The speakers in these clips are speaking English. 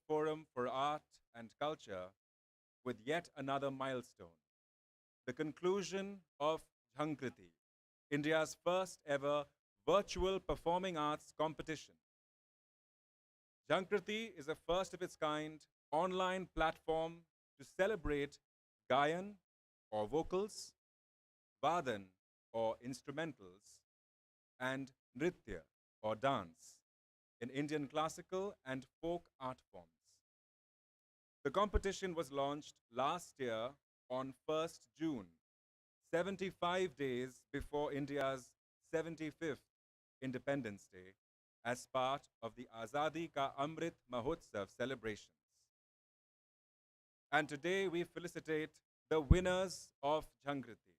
Forum for Art and Culture with yet another milestone, the conclusion of Jhankriti, India's first ever virtual performing arts competition. Jhankriti is a first of its kind online platform to celebrate Gayan or vocals, Vadan or instrumentals, and Nritya or dance in Indian classical and folk art forms. The competition was launched last year on 1st June, 75 days before India's 75th Independence Day, as part of the Azadi Ka Amrit Mahotsav celebrations. And today we felicitate the winners of Jhankriti.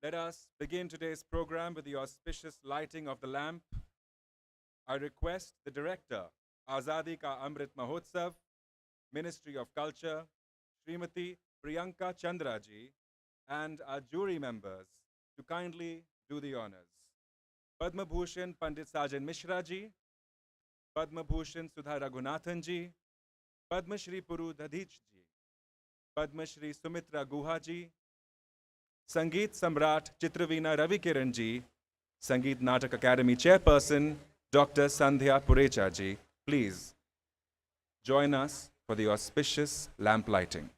Let us begin today's program with the auspicious lighting of the lamp. I request the director, Azadi Ka Amrit Mahotsav, Ministry of Culture, Srimati Priyanka Chandraji, and our jury members to kindly do the honors. Padma Bhushan Pandit Sajan Mishra ji, Padma Bhushan Sudha Raghunathan ji, Padma Shri Puru Dadhich ji, Padma Shri Sumitra Guha ji, Sangeet Samrat Chitraveena Ravi Kiran ji, Sangeet Natak Academy Chairperson Dr. Sandhya Purecha ji, please join us for the auspicious lamp lighting.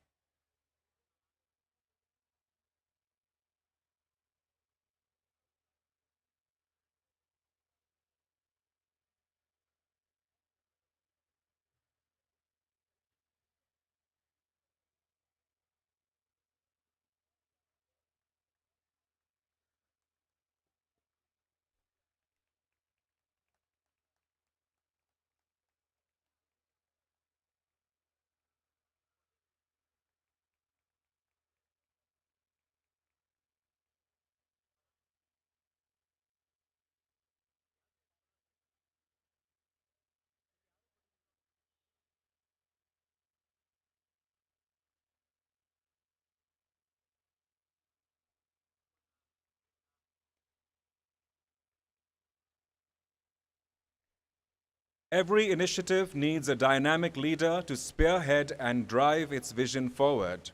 Every initiative needs a dynamic leader to spearhead and drive its vision forward.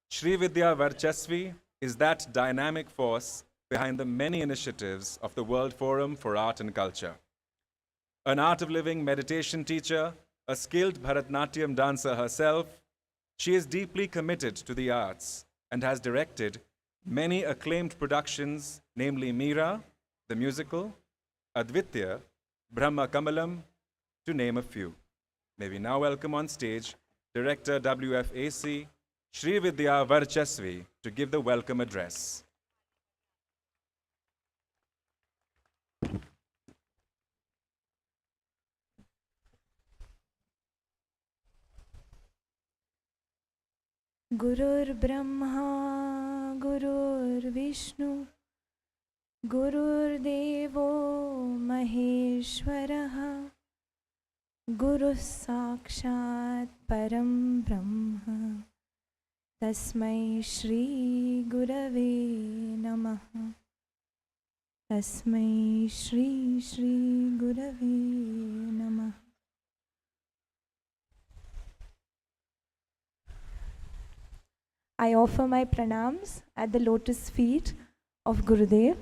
Shri Vidya Varchasvi is that dynamic force behind the many initiatives of the World Forum for Art and Culture. An art of living meditation teacher, a skilled Bharatnatyam dancer herself, she is deeply committed to the arts and has directed many acclaimed productions, namely Meera, the musical, Advitya, Brahma Kamalam, to name a few. May we now welcome on stage Director WFAC, Shri Vidya Varchasvi, to give the welcome address. Gurur Brahma, Gurur Vishnu, Gurur Devo Maheshwaraha, Guru Sakshat Param Brahma, Tasmai Shri Gurave Namaha, Tasmai Shri Gurave Namaha. I offer my pranams at the lotus feet of Gurudev.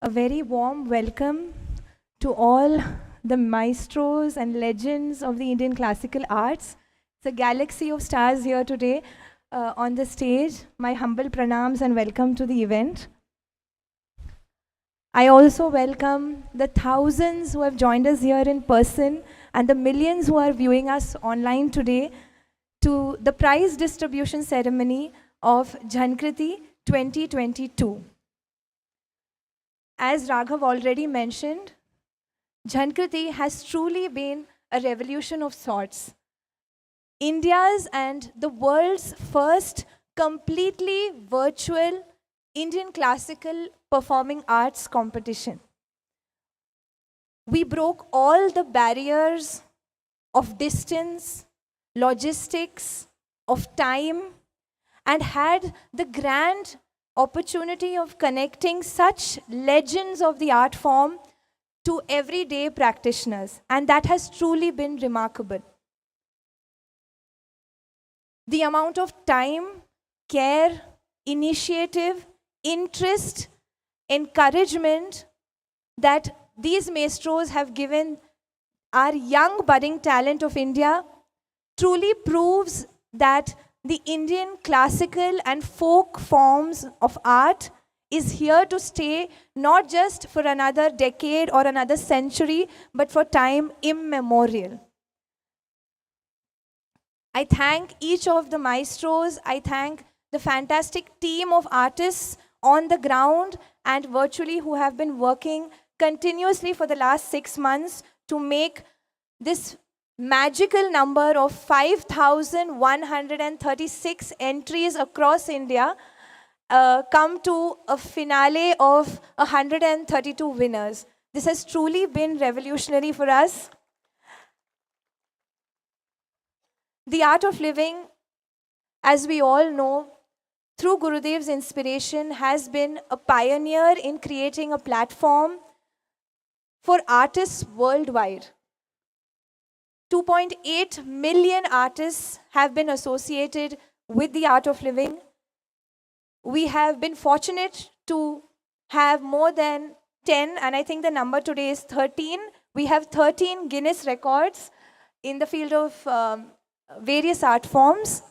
A very warm welcome to all the maestros and legends of the Indian classical arts. It's a galaxy of stars here today on the stage. My humble pranams and welcome to the event. I also welcome the thousands who have joined us here in person and the millions who are viewing us online today to the prize distribution ceremony of Jhankriti 2022. As Raghav already mentioned, Jhankriti has truly been a revolution of sorts. India's and the world's first completely virtual Indian classical performing arts competition. We broke all the barriers of distance, logistics, of time, and had the grand opportunity of connecting such legends of the art form to everyday practitioners, and that has truly been remarkable. The amount of time, care, initiative, interest, encouragement that these maestros have given our young budding talent of India truly proves that the Indian classical and folk forms of art is here to stay, not just for another decade or another century, but for time immemorial. I thank each of the maestros. I thank the fantastic team of artists on the ground and virtually who have been working continuously for the last 6 months to make this magical number of 5,136 entries across India come to a finale of 132 winners. This has truly been revolutionary for us. The art of living, as we all know, through Gurudev's inspiration, has been a pioneer in creating a platform for artists worldwide. 2.8 million artists have been associated with the art of living. We have been fortunate to have more than 10, and I think the number today is 13. We have 13 Guinness records in the field of various art forms,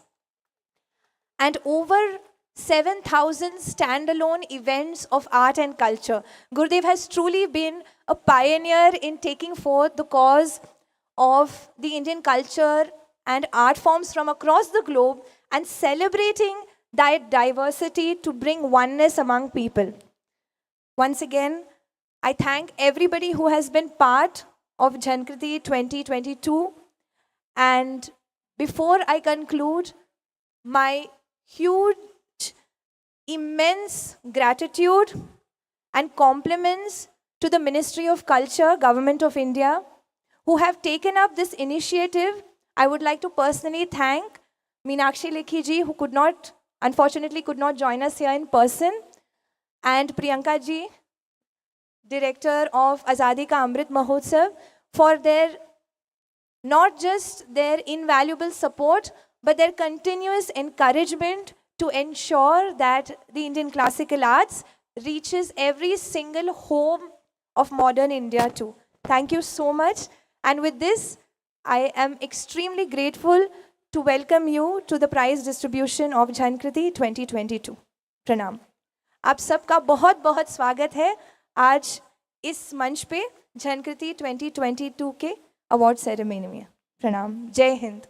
and over 7,000 standalone events of art and culture. Gurudev has truly been a pioneer in taking forth the cause of the Indian culture and art forms from across the globe and celebrating that diversity to bring oneness among people. Once again, I thank everybody who has been part of Jhankriti 2022. And before I conclude, my huge, immense gratitude and compliments to the Ministry of Culture, Government of India, who have taken up this initiative. I would like to personally thank Meenakshi Lekhi ji, who unfortunately could not join us here in person, and Priyanka ji, Director of Azadi Ka Amrit Mahotsav, for not just their invaluable support, but their continuous encouragement to ensure that the Indian classical arts reaches every single home of modern India too. Thank you so much. And with this, I am extremely grateful to welcome you to the prize distribution of Jhankriti 2022. Pranam. आप सबका बहुत बहुत स्वागत है आज इस मंच पे झनकृति 2022 के अवार्ड सेरेमनी में. प्रणाम. जय Hind.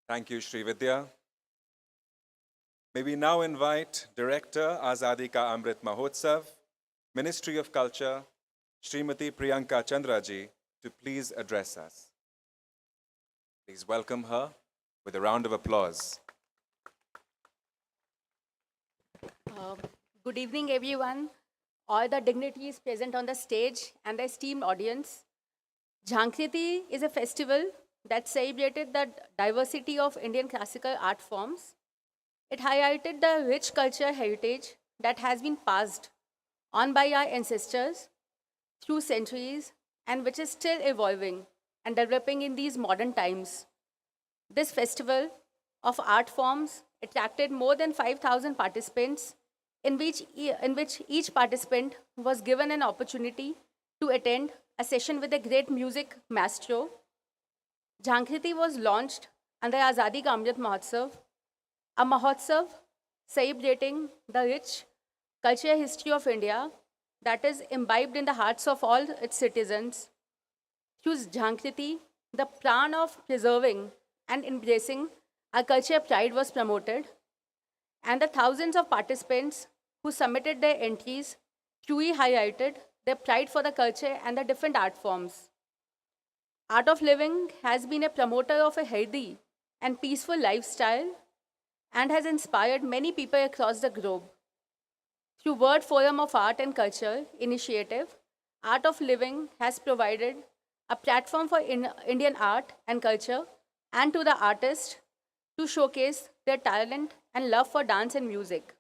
Thank you, Sri Vidya. May we now invite Director Azadi Ka Amrit Mahotsav, Ministry of Culture, Srimati Priyanka Chandraji, to please address us. Please welcome her with a round of applause. Good evening, everyone, all the dignitaries present on the stage and the esteemed audience. Jhankriti is a festival that celebrated the diversity of Indian classical art forms. It highlighted the rich cultural heritage that has been passed on by our ancestors through centuries and which is still evolving and developing in these modern times. This festival of art forms attracted more than 5,000 participants, in which each participant was given an opportunity to attend a session with a great music maestro. Jhankriti was launched under Azadi Ka Amrit Mahotsav, a Mahotsav celebrating the rich cultural history of India that is imbibed in the hearts of all its citizens. Through Jhankriti, the plan of preserving and embracing our cultural pride was promoted, and the thousands of participants who submitted their entries truly highlighted their pride for the culture and the different art forms. Art of Living has been a promoter of a healthy and peaceful lifestyle and has inspired many people across the globe. Through World Forum of Art and Culture initiative, Art of Living has provided a platform for Indian art and culture and to the artist to showcase their talent and love for dance and music.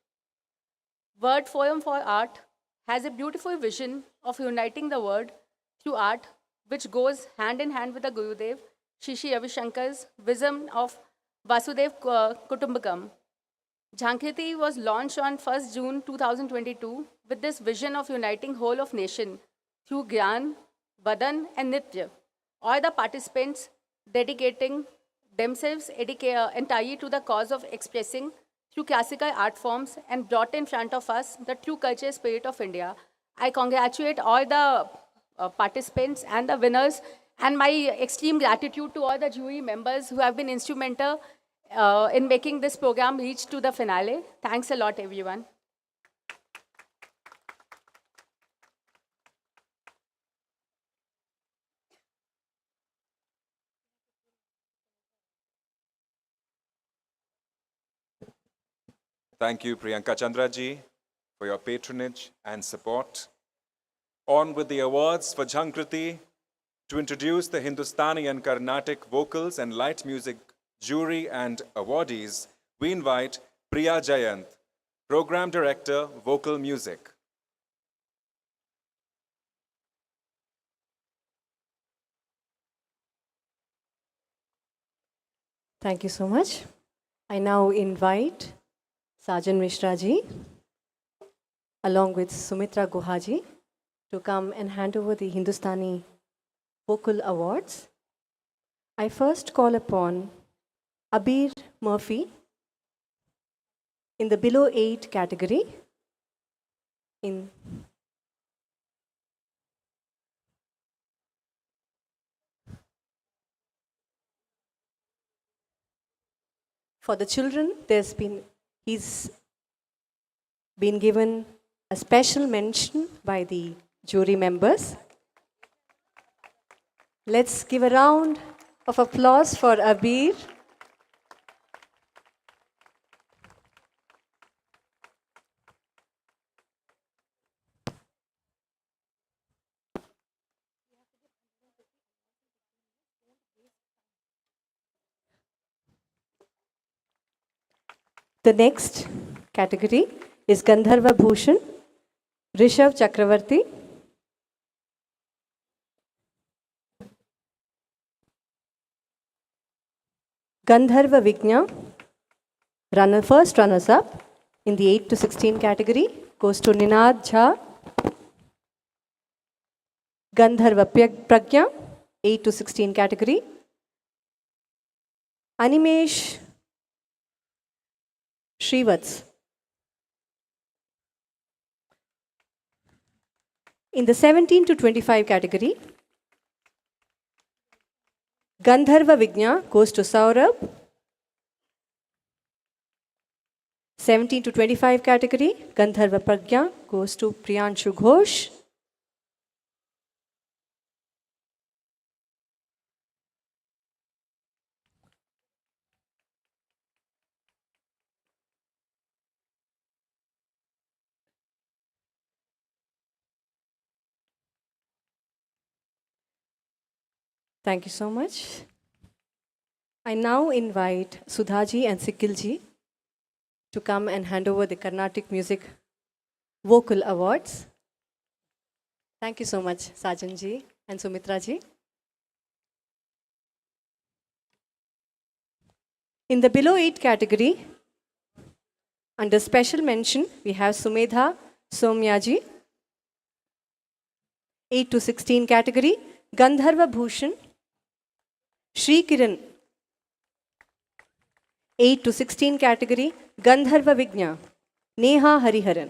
Word Forum for Art has a beautiful vision of uniting the world through art, which goes hand in hand with the Gurudev, Shishi Ravi Shankar's vision of Vasudev Kutumbakam. Jhankriti was launched on 1st June 2022 with this vision of uniting whole of nation through Gyan, Vadan and Nitya. All the participants dedicating themselves entirely to the cause of expressing through classical art forms and brought in front of us the true culture spirit of India. I congratulate all the participants and the winners, and my extreme gratitude to all the jury members who have been instrumental in making this program reach to the finale. Thanks a lot, everyone. Thank you, Priyanka Chandraji, for your patronage and support. On with the awards for Jhankriti. To introduce the Hindustani and Carnatic vocals and light music jury and awardees, we invite Priya Jayant, Program Director, Vocal Music. Thank you so much. I now invite Sajan Mishra ji along with Sumitra Guha to come and hand over the Hindustani Vocal Awards. I first call upon Abir Murphy in the below 8 category. For the children, he's been given a special mention by the jury members. Let's give a round of applause for Abir. The next category is Gandharva Bhushan, Rishabh Chakravarti. Gandharva Vigna, first runners-up in the 8 to 16 category, goes to Ninad Jha. Gandharva Pragya, 8 to 16 category. Animesh Shrivats. In the 17 to 25 category, Gandharva Vigna goes to Saurabh. 17 to 25 category, Gandharva Pragya goes to Priyanshu Ghosh. Thank you so much. I now invite Sudhaji and Sikilji to come and hand over the Carnatic Music Vocal Awards. Thank you so much, Sajanji and Sumitraji. In the below 8 category, under special mention, we have Sumedha Somyaji. 8 to 16 category, Gandharva Bhushan. Shri Kiran. 8 to 16 category, Gandharva Vigna, Neha Hariharan.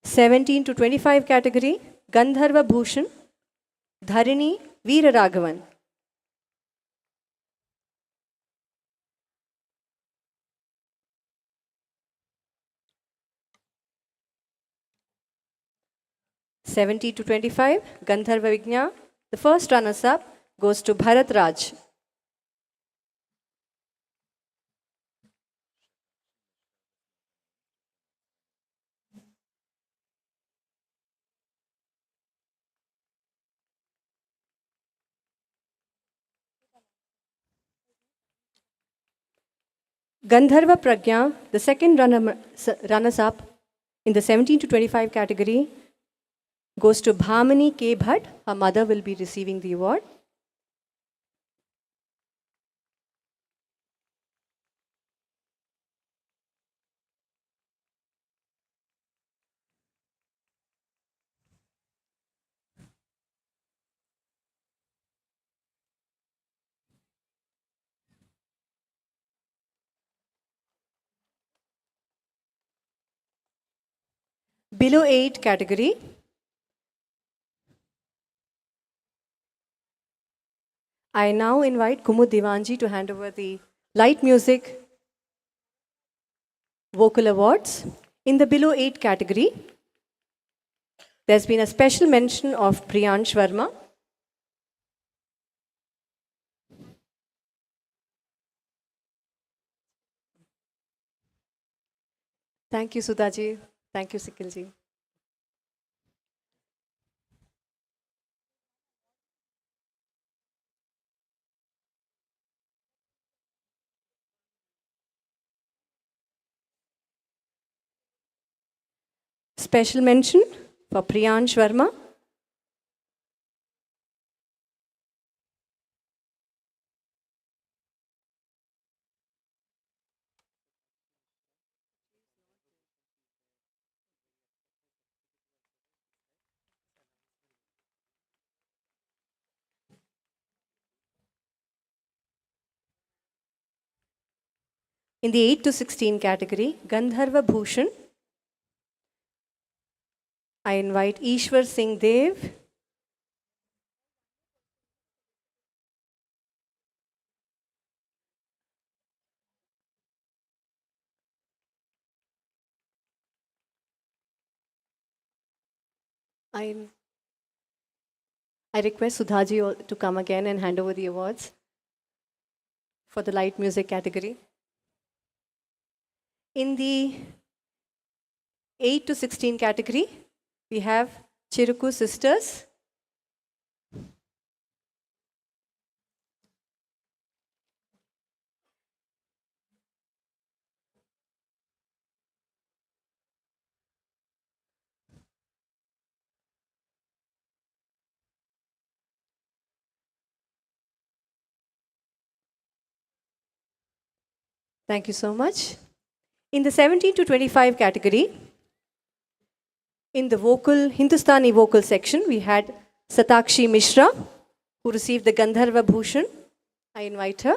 17 to 25 category, Gandharva Bhushan, Dharini Veeraraghavan. (70 to 25), Gandharva Vigna. The first runners-up goes to Bharat Raj. Gandharva Pragya, the second runners-up in the 17 to 25 category, goes to Bhamini K. Bhatt. Her mother will be receiving the award. Below 8 category, I now invite Kumud Divanji to hand over the Light Music Vocal Awards. In the below 8 category, there's been a special mention of Priyansh Verma. Thank you, Sudhaji. Thank you, Sikilji. Special mention for Priyansh Verma. In the 8 to 16 category, Gandharva Bhushan, I invite Ishwar Singh Dev. I request Sudhaji to come again and hand over the awards for the light music category. In the 8 to 16 category, we have Chiruku Sisters. Thank you so much. In the 17 to 25 category, in the Hindustani vocal section, we had Satakshi Mishra, who received the Gandharva Bhushan. I invite her.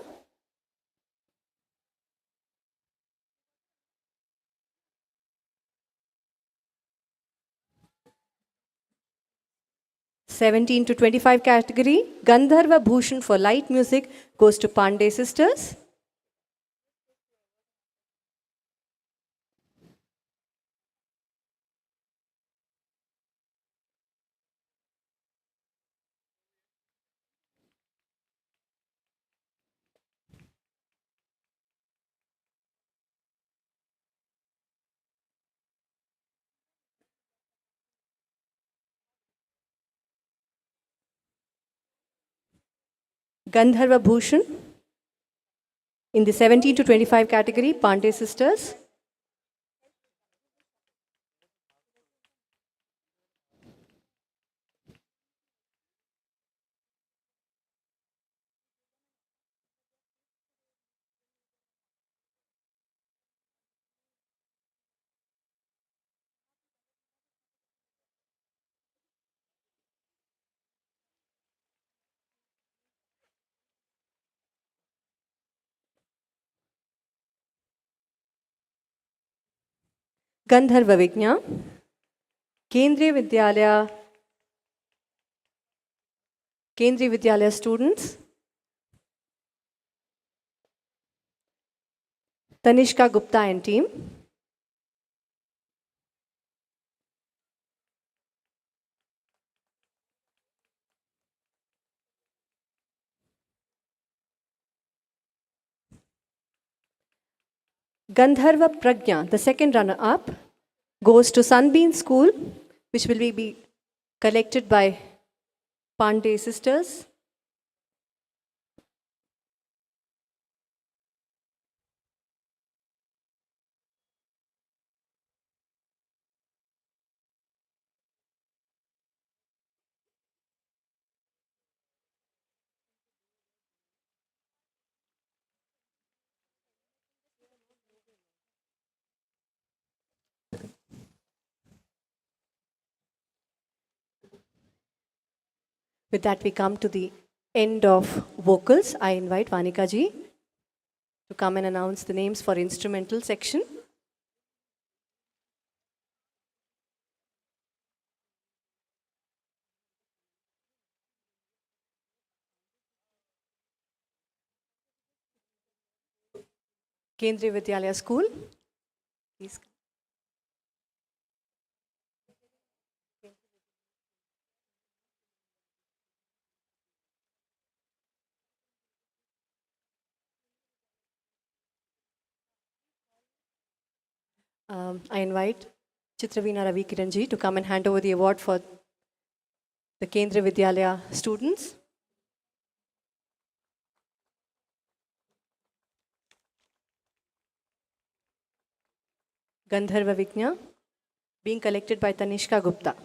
(17 to 25 category, Gandharva Bhushan for light music goes to Pandey sisters. Gandharva Bhushan in the 17 to 25 category, Pandey sisters. Gandharva Vigna, Kendriya Vidyalaya students, Tanishka Gupta and team. Gandharva Pragya, the second runner-up, goes to Sunbeam School, which will be collected by Pandey sisters. With that, we come to the end of vocals. I invite Vanika ji to come and announce the names for instrumental section. Kendriya Vidyalaya School. Please. I invite Chitravina Ravi Kiranji to come and hand over the award for the Kendriya Vidyalaya students. Gandharva Vigna, being collected by Tanishka Gupta.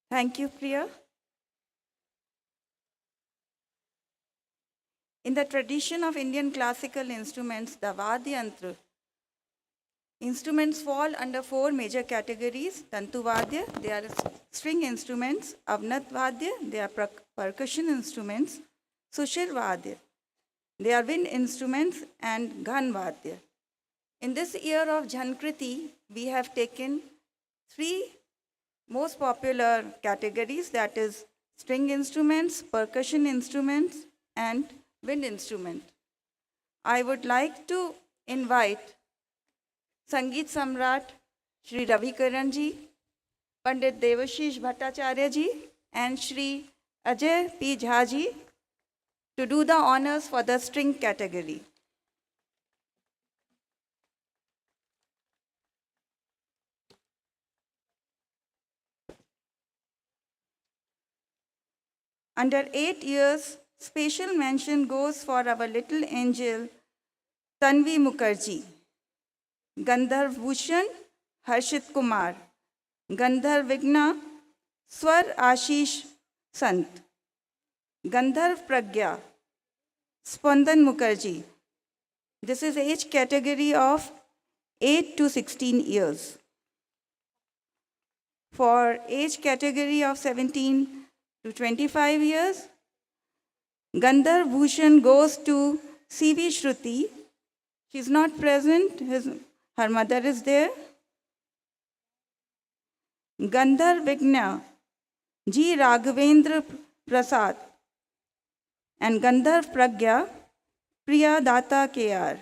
Thank you, Priya. In the tradition of Indian classical instruments, the Vadyantra instruments fall under four major categories. Tantu Vadya, they are string instruments. Avnat Vadya, they are percussion instruments. Sushir Vadya, they are wind instruments. And Ghan Vadya. In this year of Jhankriti, we have taken three most popular categories, that is string instruments, percussion instruments, and wind instrument. I would like to invite Sangeet Samrat Shri Ravi Karan ji, Pandit Devashish Bhattacharya ji, and Shri Ajay P. Jha ji to do the honors for the string category. Under 8 years, special mention goes for our little angel, Tanvi Mukherjee. Gandharv Bhushan, Harshit Kumar. Gandharv Vigna, Swar Ashish Sant. Gandharv Pragya, Spandan Mukherjee. This is age category of 8 to 16 years. For age category of 17 to 25 years, Gandharv Bhushan goes to C.V. Shruti. She's not present, her mother is there. Gandharv Vigna, G. Raghavendra Prasad. And Gandharv Pragya, Priya Data K.R.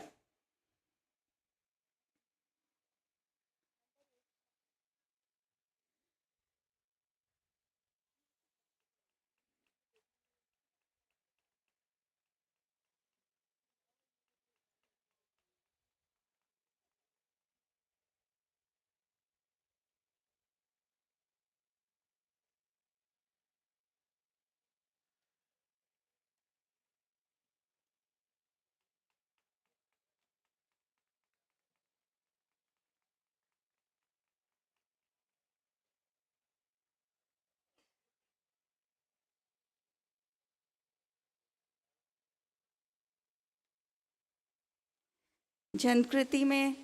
झनकृति में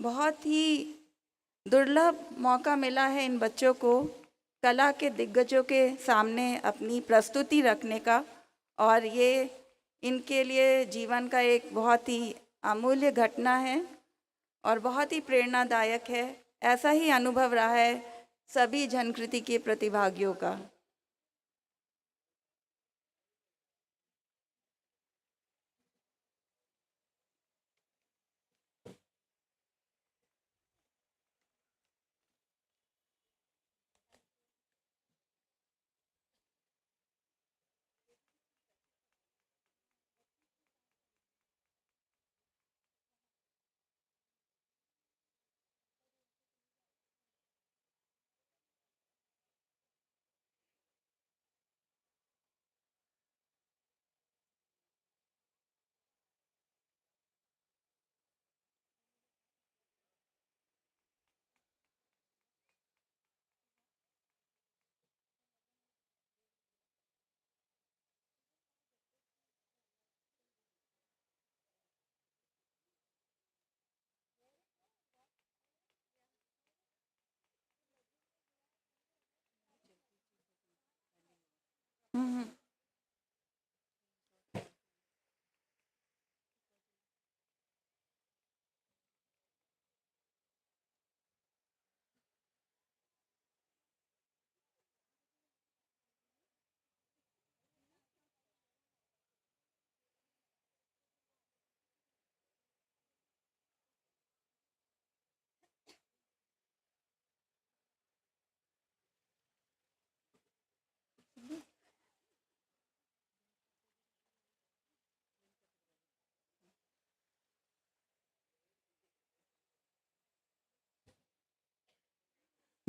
बहुत ही दुर्लभ मौका मिला है इन बच्चों को कला के दिग्गजों के सामने अपनी प्रस्तुति रखने का, और ये इनके लिए जीवन का एक बहुत ही अमूल्य घटना है और बहुत ही प्रेरणादायक है। ऐसा ही अनुभव रहा है सभी झनकृति के प्रतिभागियों का।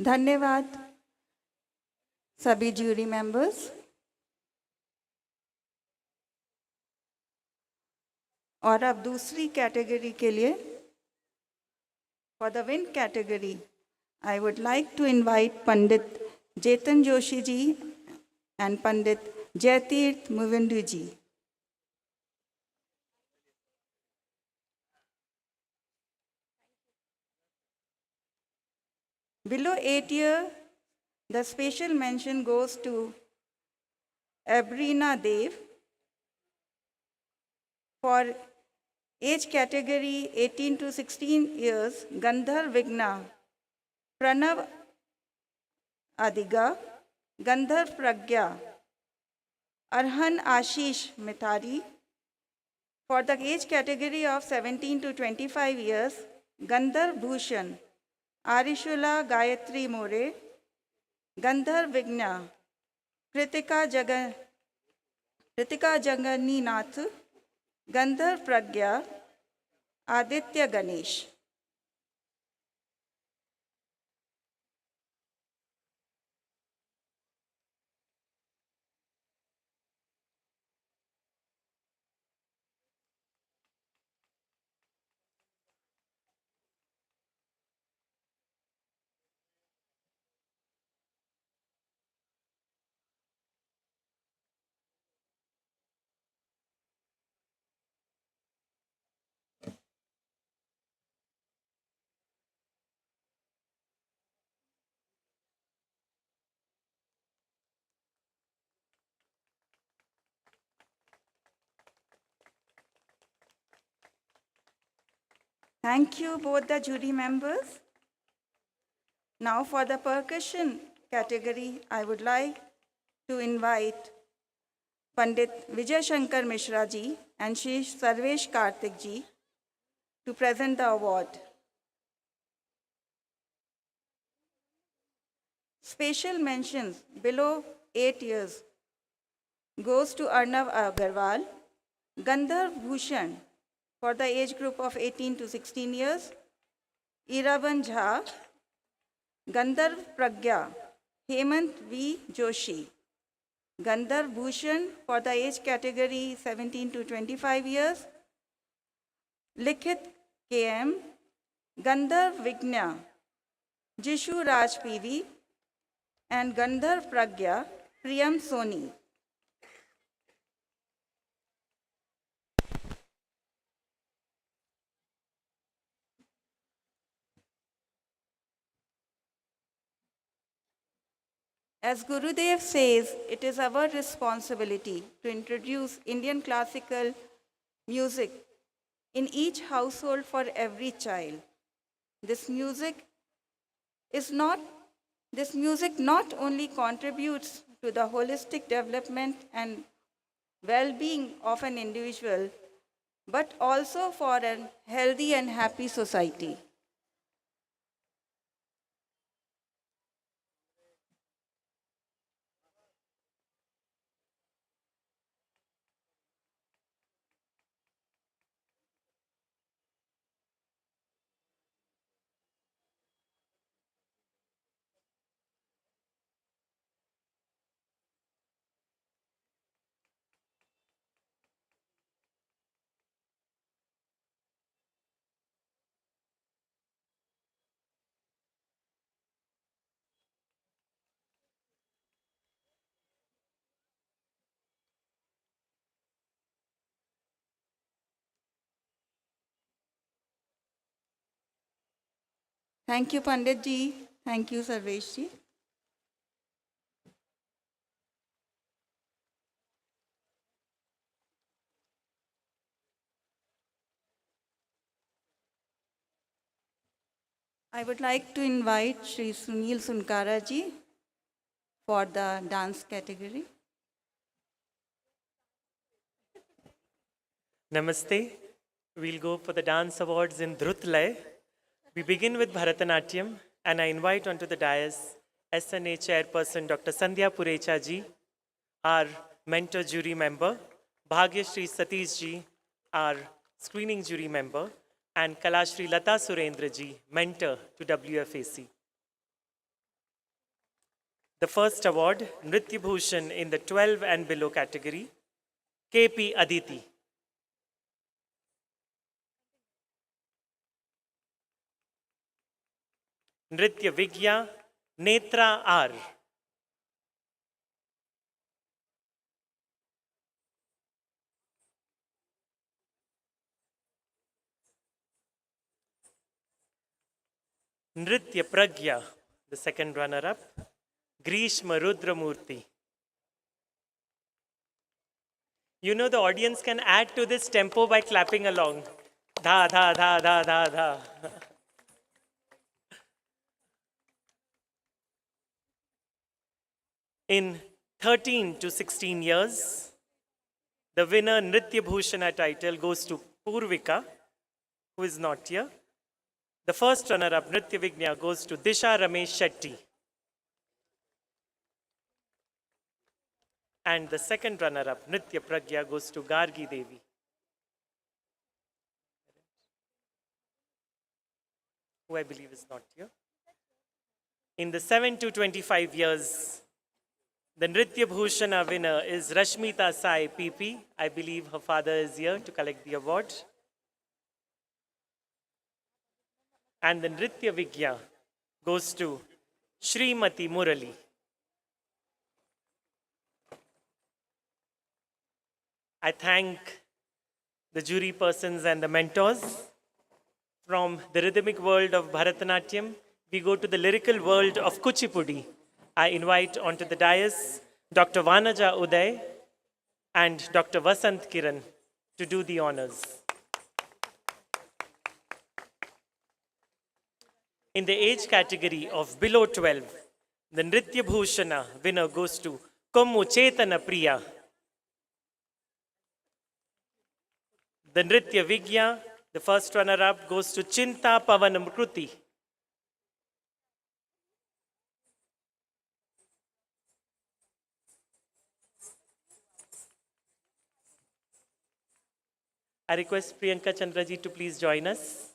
धन्यवाद सभी ज्यूरी मेंबर्स। और अब दूसरी कैटेगरी के लिए, for the win category, I would like to invite Pandit Jetan Joshi ji and Pandit Jaitirth Muvindu ji. Below 8 years, the special mention goes to Abrina Dev for age category 18 to 16 years, Gandhar Vigna, Pranav Adiga, Gandhar Pragya, Arhan Ashish Mithari. For the age category of 17 to 25 years, Gandhar Bhushan, Arishula Gayatri More, Gandhar Vigna, Kritika Jagani Nath, Gandhar Pragya, Aditya Ganesh. Thank you, both the jury members. Now for the percussion category, I would like to invite Pandit Vijay Shankar Mishra ji and Shri Sarvesh Karthik ji to present the award. Special mentions below 8 years goes to Arnav Agarwal, Gandharv Bhushan for the age group of 18 to 16 years, Iravan Jha, Gandharv Pragya, Hemant V. Joshi, Gandharv Bhushan for the age category 17 to 25 years, Likhit KM, Gandharv Vigna, Jishu Raj PV, and Gandharv Pragya, Priyam Soni. As Gurudev says, it is our responsibility to introduce Indian classical music in each household for every child. This music not only contributes to the holistic development and well-being of an individual, but also for a healthy and happy society. Thank you, Pandit ji. Thank you, Sarvesh ji. I would like to invite Shri Sunil Sunkara ji for the dance category. Namaste. We'll go for the dance awards in Dhrutlay. We begin with Bharatanatyam, and I invite onto the dais SNA Chairperson Dr. Sandhya Purecha ji, our mentor jury member, Bhagyashri Satish ji, our screening jury member, and Kalashri Lata Surendra ji, mentor to WFAC. The first award, Nritya Bhushan in the 12 and below category, KP Aditi. Nritya Vigya, Netra R. Nritya Pragya, the second runner-up, Grishma Rudramurthy. You know the audience can add to this tempo by clapping along. Dha, dha, dha, dha, dha, dha. In 13 to 16 years, the winner Nritya Bhushana title goes to Purvika, who is not here. The first runner-up, Nritya Vignya, goes to Disha Ramesh Shetty. And the second runner-up, Nritya Pragya, goes to Gargi Devi. Who I believe is not here. In the 7 to 25 years, the Nritya Bhushana winner is Rashmita Sai PP. I believe her father is here to collect the award. And the Nritya Vigya goes to Srimati Murali. I thank the jury persons and the mentors. From the rhythmic world of Bharatanatyam, we go to the lyrical world of Kuchipudi. I invite onto the dais Dr. Vanaja Uday and Dr. Vasant Kiran to do the honors. In the age category of below 12, the Nritya Bhushana winner goes to Kommu Chetana Priya. The Nritya Vigya, the first runner-up, goes to Chinta Pavanamkruti. I request Priyanka Chandraji to please join us.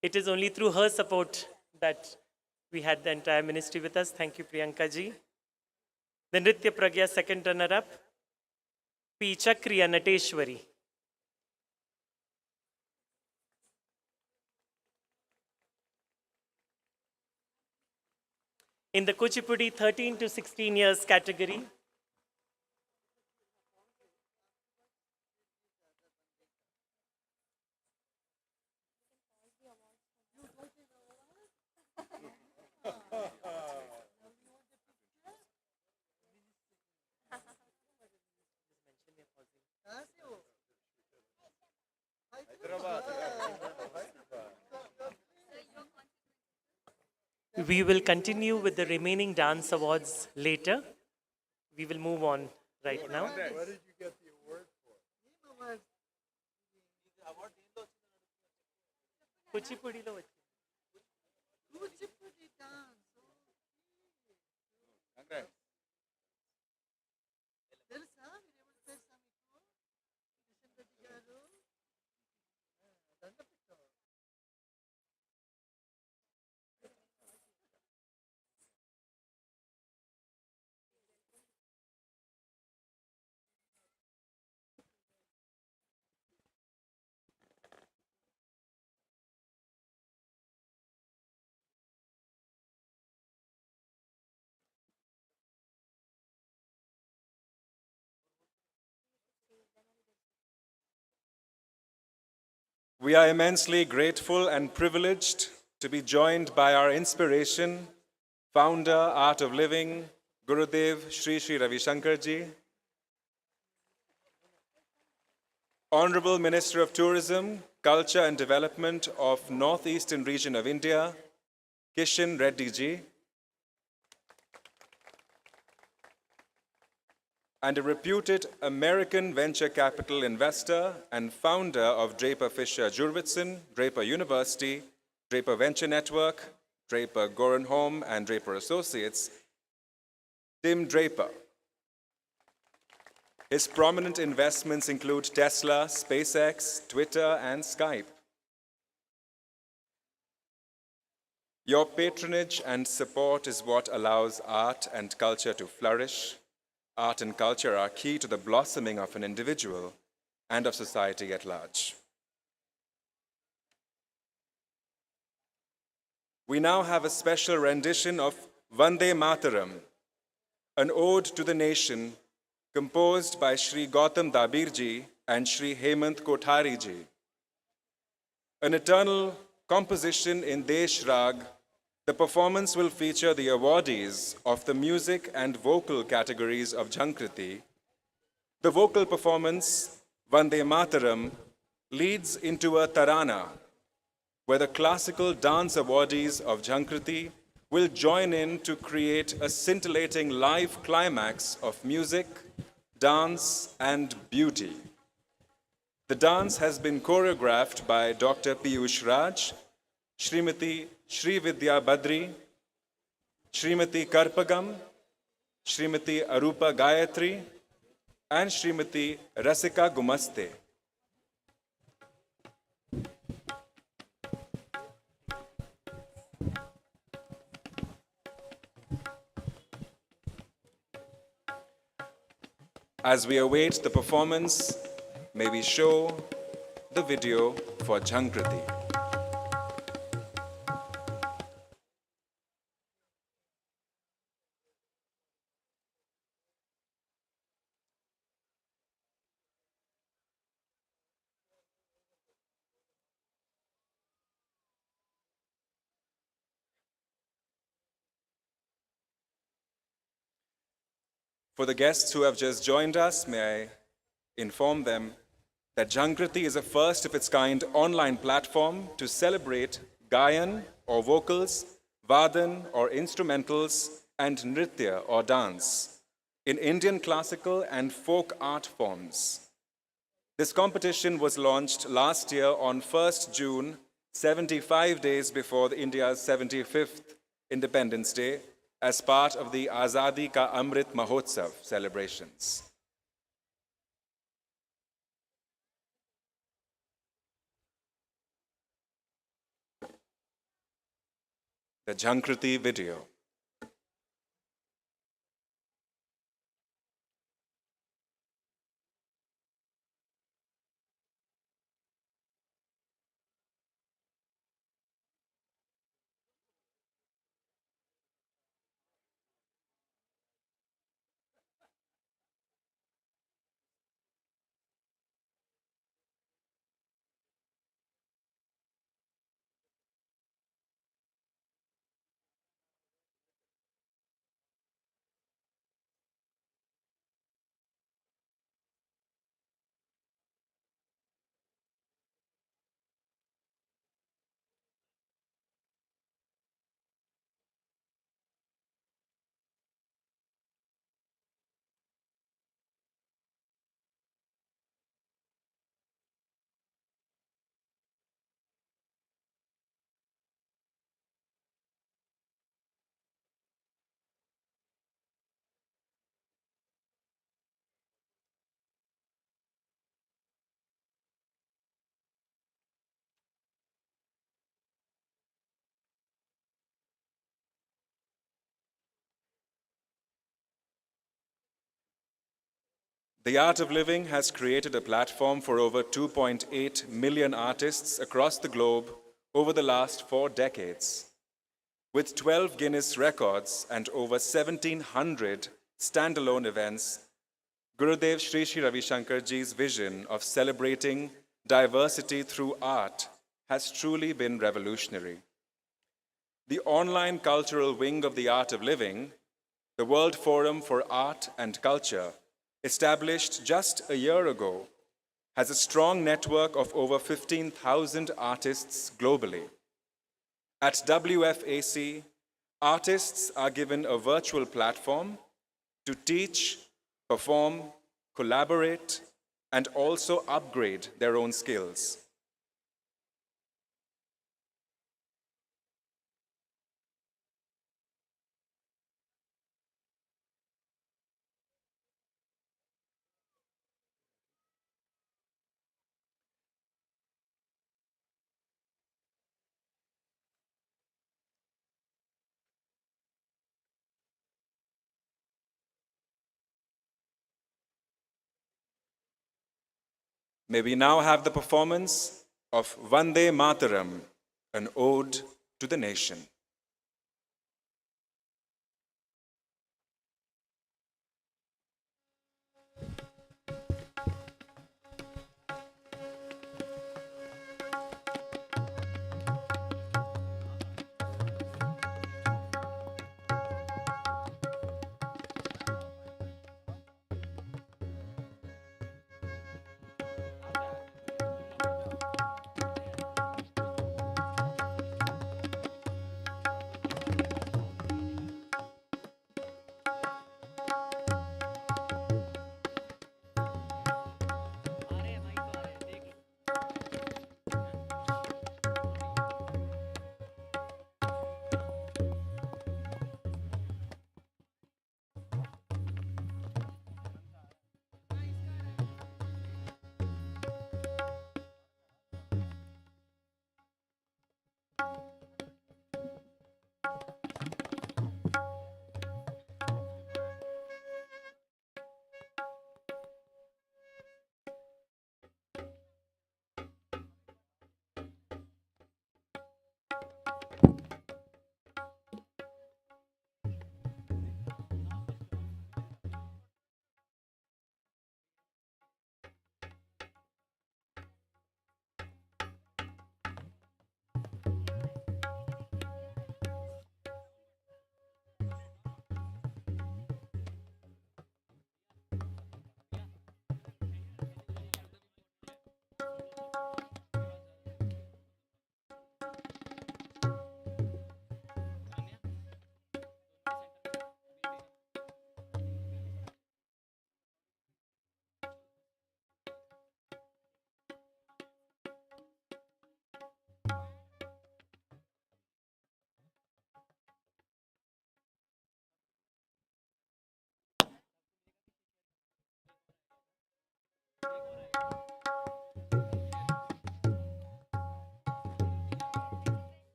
It is only through her support that we had the entire ministry with us. Thank you, Priyanka ji. The Nritya Pragya second runner-up, P. Chakriya Nateshwari. In the Kuchipudi 13 to 16 years category, we will continue with the remaining dance awards later. We will move on right now. Where did you get the award for? Kuchipudi lo vachi. We are immensely grateful and privileged to be joined by our inspiration, Founder, Art of Living, Gurudev Sri Ravi Shankar ji, Honorable Minister of Tourism, Culture and Development of Northeastern Region of India, Kishan Reddy ji, and a reputed American venture capital investor and founder of Draper Fisher Jurvetson, Draper University, Draper Venture Network, Draper Gorenholm and Draper Associates, Tim Draper. His prominent investments include Tesla, SpaceX, Twitter, and Skype. Your patronage and support is what allows art and culture to flourish. Art and culture are key to the blossoming of an individual and of society at large. We now have a special rendition of Vande Mataram, an ode to the nation composed by Shri Gautam Dabir ji and Shri Hemant Kothari ji. An eternal composition in Desh Rag, the performance will feature the awardees of the music and vocal categories of Jhankriti. The vocal performance, Vande Mataram, leads into a tarana, where the classical dance awardees of Jhankriti will join in to create a scintillating live climax of music, dance, and beauty. The dance has been choreographed by Dr. Piyush Raj, Srimati Shri Vidya Badri, Srimati Karpagam, Srimati Arupa Gayatri, and Srimati Rasika Gumaste. As we await the performance, may we show the video for Jhankriti. For the guests who have just joined us, may I inform them that Jhankriti is a first of its kind online platform to celebrate Gayan or vocals, Vadan or instrumentals, and Nritya or dance in Indian classical and folk art forms. This competition was launched last year on 1st June, 75 days before India's 75th Independence Day, as part of the Azadi Ka Amrit Mahotsav celebrations. The Jhankriti video. The Art of Living has created a platform for over 2.8 million artists across the globe over the last 4 decades. With 12 Guinness records and over 1,700 standalone events, Gurudev Sri Ravi Shankar ji's vision of celebrating diversity through art has truly been revolutionary. the online cultural wing of the Art of Living, the World Forum for Art and Culture, established just a year ago, has a strong network of over 15,000 artists globally. At WFAC, artists are given a virtual platform to teach, perform, collaborate, and also upgrade their own skills. May we now have the performance of Vande Mataram, an ode to the nation.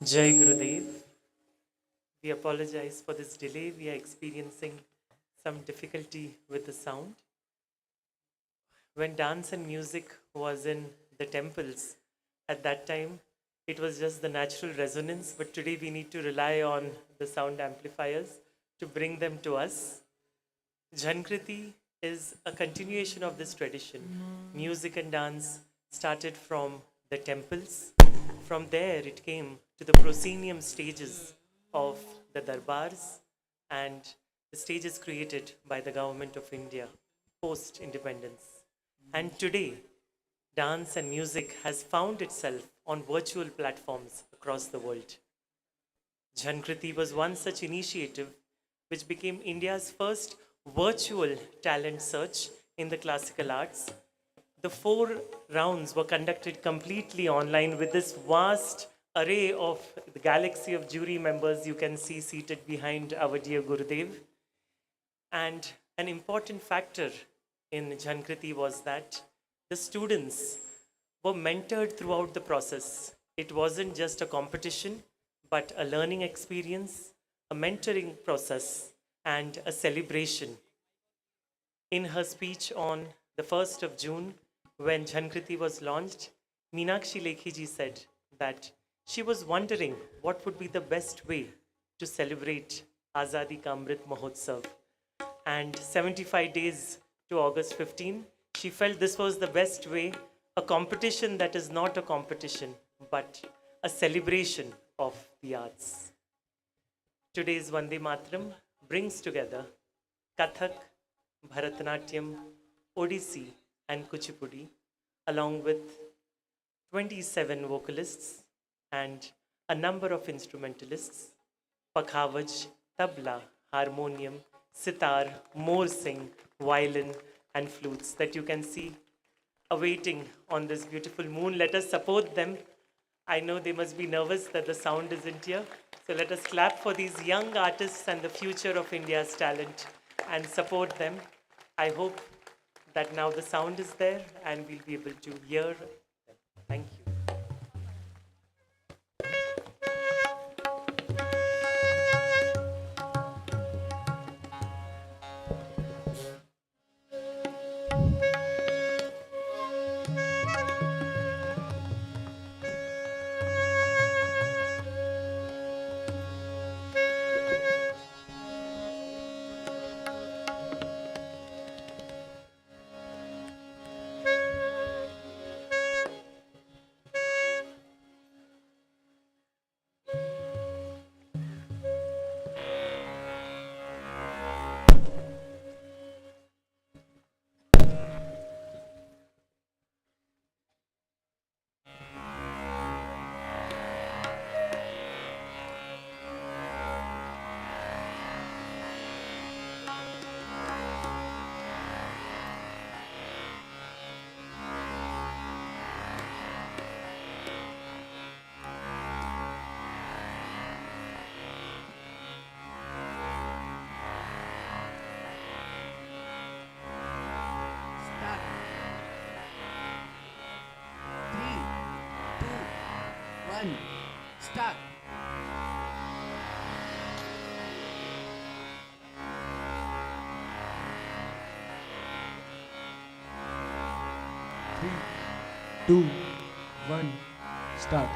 Jai Gurudev. We apologize for this delay. We are experiencing some difficulty with the sound. When dance and music was in the temples, at that time, it was just the natural resonance, but today we need to rely on the sound amplifiers to bring them to us. Jhankriti is a continuation of this tradition. Music and dance started from the temples. From there, it came to the proscenium stages of the darbars and the stages created by the government of India post independence. And today, dance and music has found itself on virtual platforms across the world. Jhankriti was one such initiative which became India's first virtual talent search in the classical arts. The 4 rounds were conducted completely online with this vast array of the galaxy of jury members you can see seated behind our dear Gurudev. And an important factor in Jhankriti was that the students were mentored throughout the process. It wasn't just a competition, but a learning experience, a mentoring process, and a celebration. In her speech on the 1st of June, when Jhankriti was launched, Meenakshi Lekhiji said that she was wondering what would be the best way to celebrate Azadi Ka Amrit Mahotsav. And 75 days to August 15, she felt this was the best way, a competition that is not a competition, but a celebration of the arts. Today's Vande Mataram brings together Kathak, Bharatanatyam, Odissi, and Kuchipudi, along with 27 vocalists and a number of instrumentalists, pakhavaj, tabla, harmonium, sitar, morsing, violin, and flutes that you can see awaiting on this beautiful moon. Let us support them. I know they must be nervous that the sound isn't here. So let us clap for these young artists and the future of India's talent and support them. I hope that now the sound is there and we'll be able to hear them. Thank you. Start. 3, 2, 1, start. Three, two, one, start.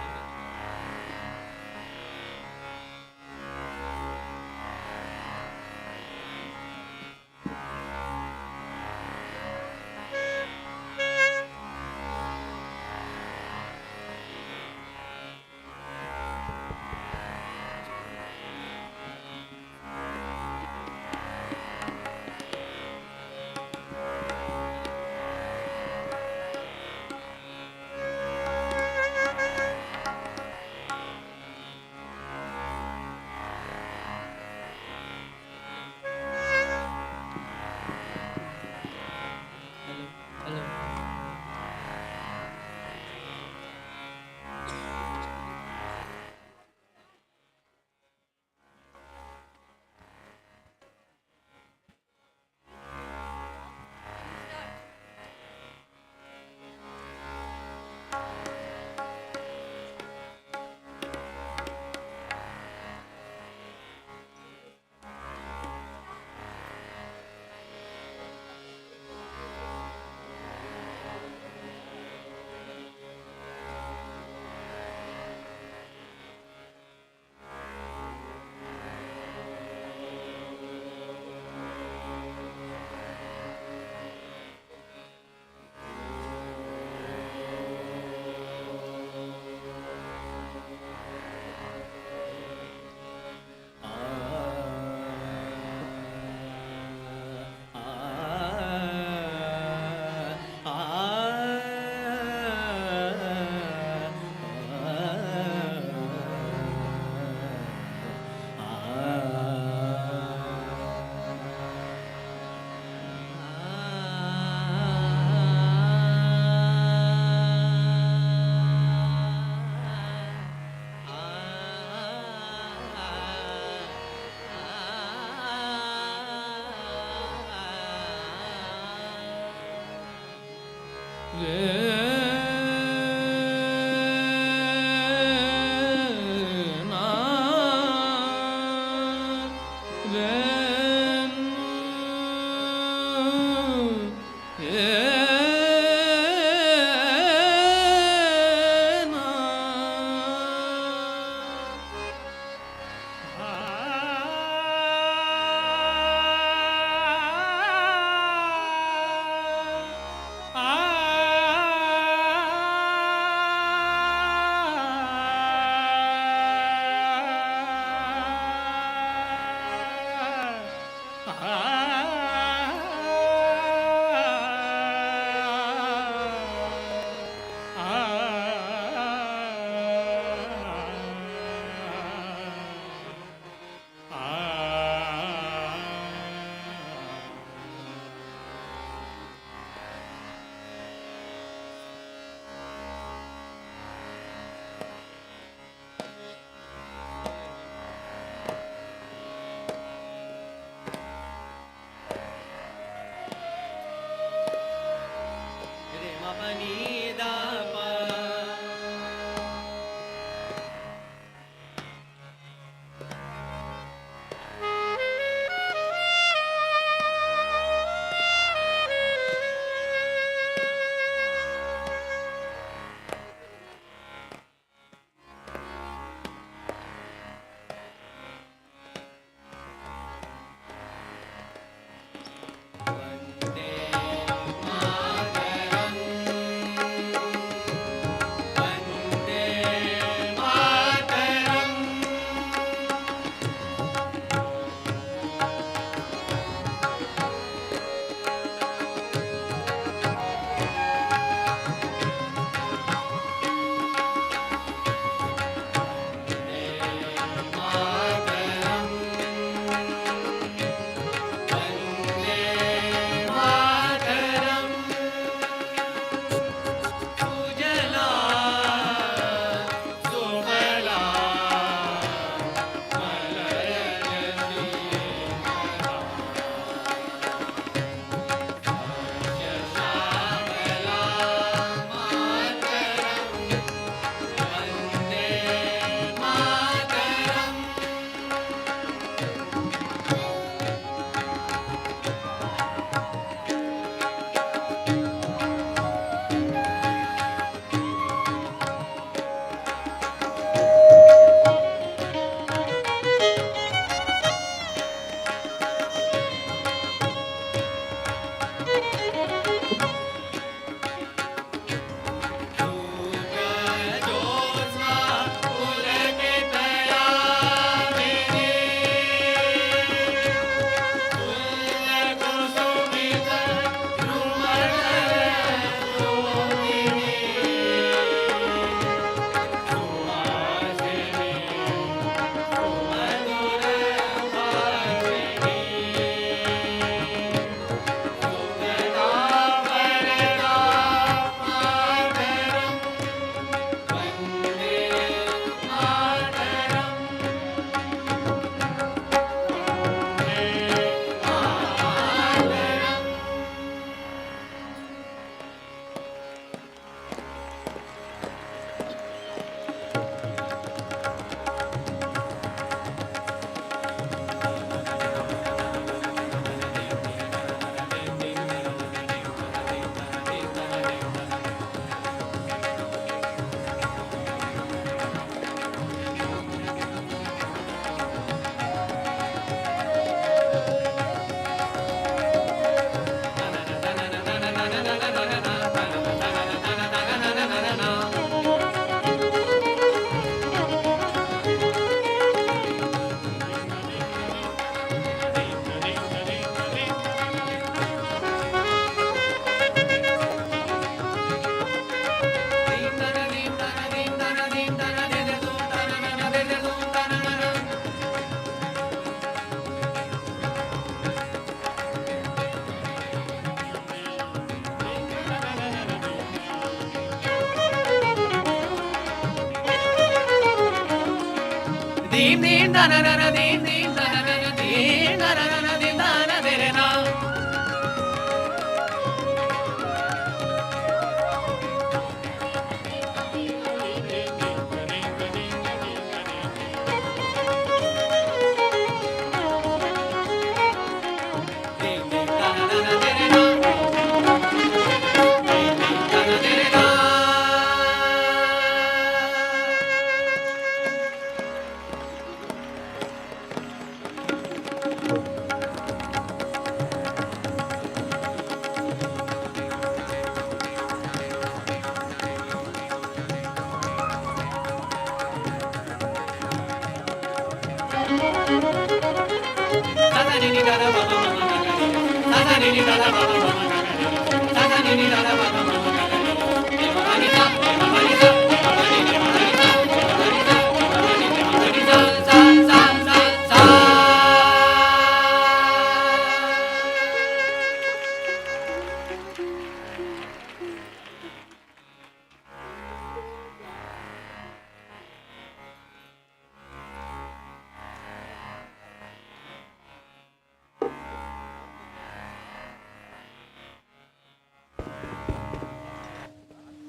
Dim dim da na na na dim dim da na na na dim da na na na dim da na de re na.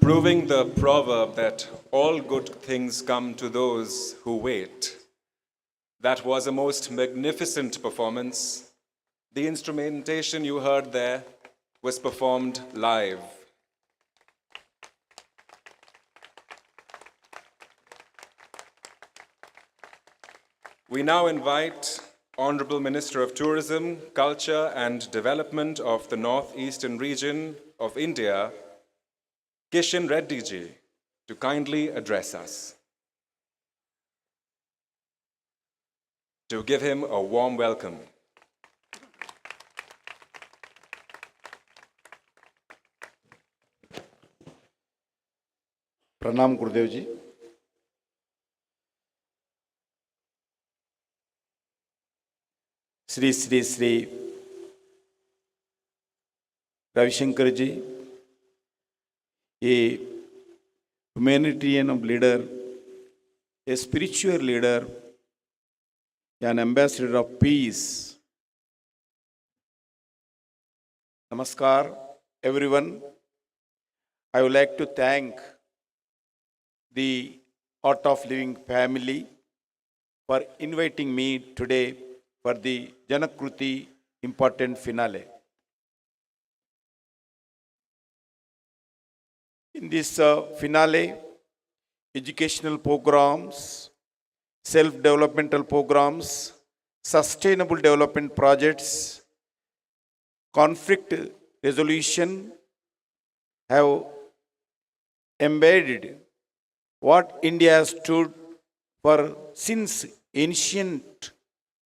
Proving the proverb that all good things come to those who wait. That was a most magnificent performance. The instrumentation you heard there was performed live. We now invite Honorable Minister of Tourism, Culture and Development of the Northeastern region of India, Kishan Reddy ji, to kindly address us. To give him a warm welcome. Pranam Gurudev ji. Sri Sri Sri Ravi Shankar ji, a humanitarian leader, a spiritual leader, an ambassador of peace. Namaskar, everyone. I would like to thank the Art of Living family for inviting me today for the Jhankriti important finale. In this finale, educational programs, self-developmental programs, sustainable development projects, conflict resolution have embedded what India has stood for since ancient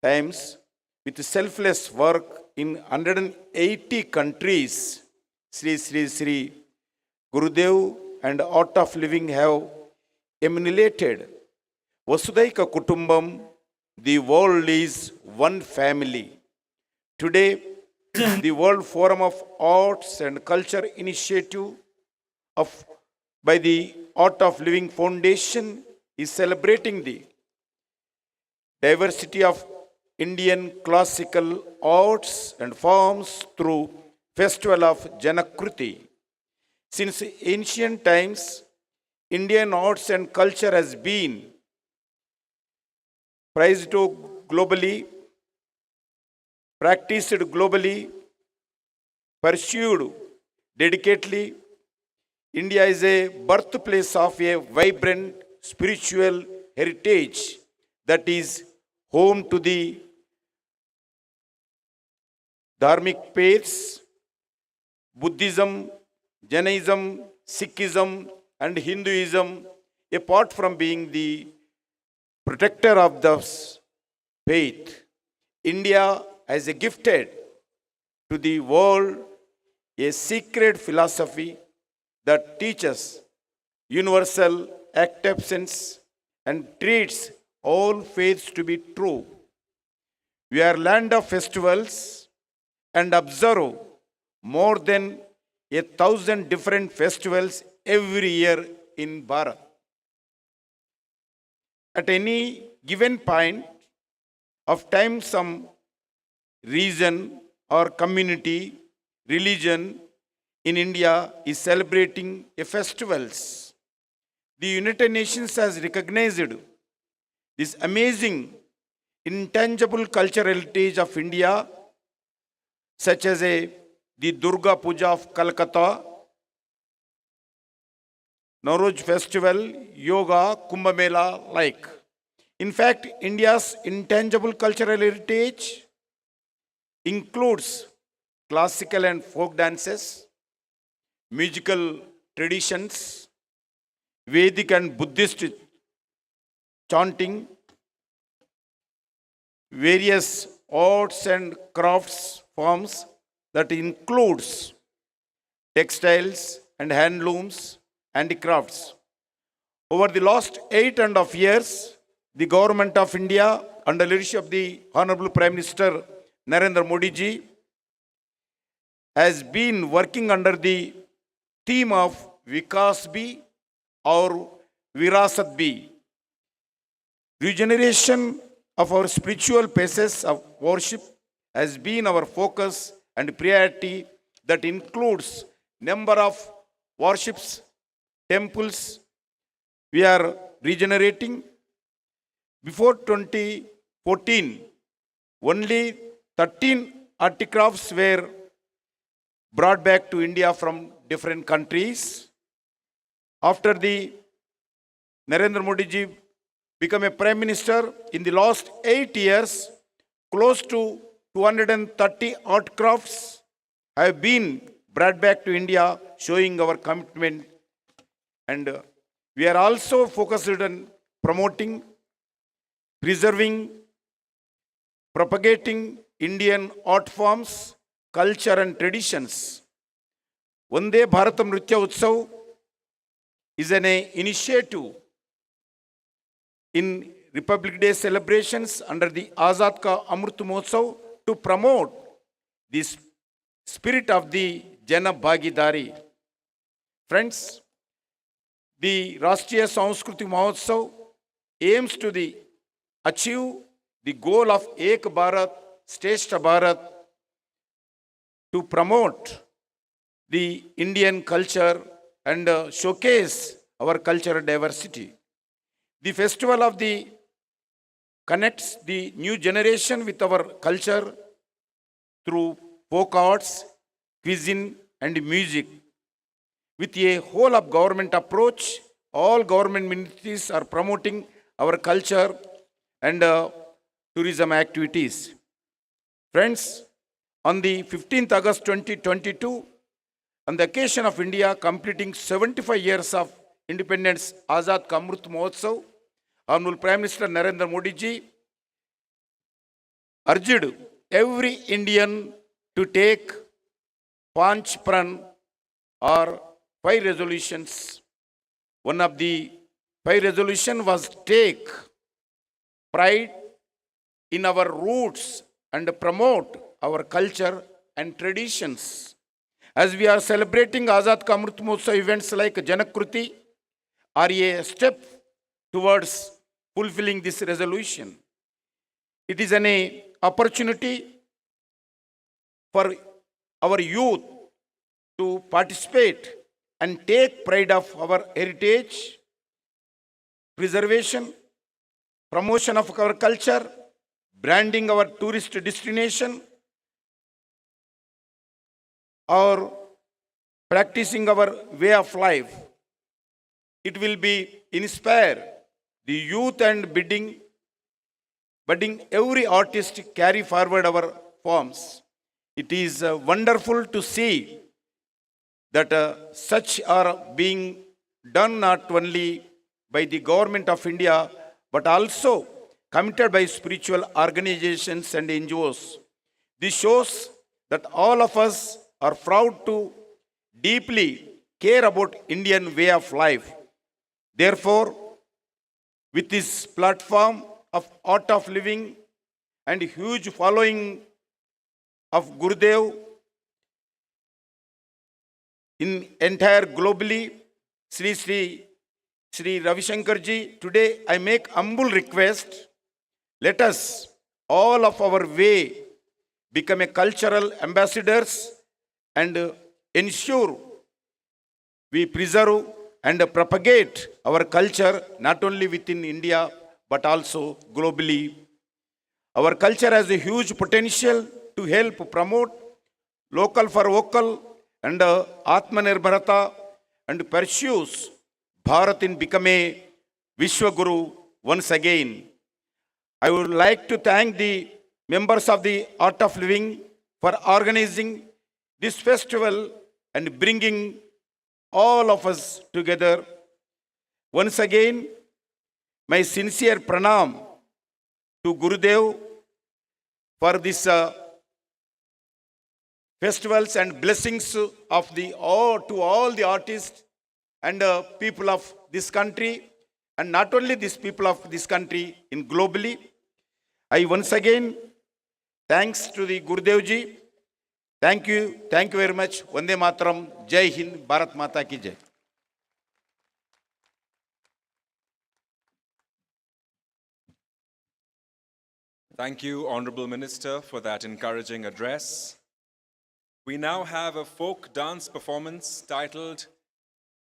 times with selfless work in 180 countries. Sri Sri Sri Gurudev and Art of Living have emulated Vasudaika Kutumbam, the world is one family. Today, the World Forum of Arts and Culture initiative by the Art of Living Foundation is celebrating the diversity of Indian classical arts and forms through Festival of Jhankriti. Since ancient times, Indian arts and culture has been prized globally, practiced globally, pursued dedicatedly. India is a birthplace of a vibrant spiritual heritage that is home to the dharmic faiths, Buddhism, Jainism, Sikhism, and Hinduism, apart from being the protector of the faith. India has gifted to the world a secret philosophy that teaches universal acceptance and treats all faiths to be true. We are land of festivals and observe more than 1,000 different festivals every year in Bharat. At any given point of time, some region or community, religion in India is celebrating a festivals. The United Nations has recognized this amazing, intangible cultural heritage of India, such as the Durga Puja of Calcutta, Nowruz festival, yoga, Kumbh Mela, like. In fact, India's intangible cultural heritage includes classical and folk dances, musical traditions, Vedic and Buddhist chanting, various arts and crafts forms that includes textiles and handlooms, handicrafts. Over the last 8.5 years, the government of India, under leadership of the Honorable Prime Minister Narendra Modi ji, has been working under the theme of Vikas Bhi or Virasat Bhi. Regeneration of our spiritual places of worship has been our focus and priority that includes number of worships, temples we are regenerating. Before 2014, only 13 artifacts were brought back to India from different countries. After the Narendra Modi ji became a Prime Minister, in the last 8 years, close to 230 artcrafts have been brought back to India, showing our commitment. And we are also focused on promoting, preserving, propagating Indian art forms, culture and traditions. Vande Bharatam Nritya Utsav is an initiative in Republic Day celebrations under the Azad Ka Amrit Mahotsav to promote the spirit of the Jana Bhagidari. Friends, the Rashtriya Sanskriti Mahotsav aims to achieve the goal of Ek Bharat, Shrestha Bharat, to promote the Indian culture and showcase our cultural diversity. The festival of the connects the new generation with our culture through folk arts, cuisine and music. With a whole of government approach, all government ministries are promoting our culture and tourism activities. Friends, on the 15th August 2022, on the occasion of India completing 75 years of independence, Azad Ka Amrit Mahotsav, Honorable Prime Minister Narendra Modi ji urged every Indian to take Panch Pran or 5 resolutions. One of the 5 resolutions was take pride in our roots and promote our culture and traditions. As we are celebrating Azad Ka Amrit Mahotsav, events like Jhankriti are a step towards fulfilling this resolution. It is an opportunity for our youth to participate and take pride of our heritage, preservation, promotion of our culture, branding our tourist destination, or practicing our way of life. It will be inspire the youth and budding every artist carry forward our forms. It is wonderful to see that such are being done not only by the government of India, but also committed by spiritual organizations and NGOs. This shows that all of us are proud to deeply care about Indian way of life. Therefore, with this platform of art of living and huge following of Gurudev in entire globally, Sri Ravi Shankar ji, today I make humble request, let us all of our way become a cultural ambassadors and ensure we preserve and propagate our culture not only within India but also globally. Our culture has a huge potential to help promote local for vocal and Atmanirbharata and pursues Bharat in become a Vishwaguru once again. I would like to thank the members of the Art of Living for organizing this festival and bringing all of us together. Once again, my sincere pranam to Gurudev for this festivals and blessings of the to all the artists and people of this country, and not only these people of this country, in globally. I once again thanks to the Gurudev ji. Thank you very much. Vande Mataram. Jai Hind. Bharat Mata ki Jai. Thank you, Honorable Minister, for that encouraging address. We now have a folk dance performance titled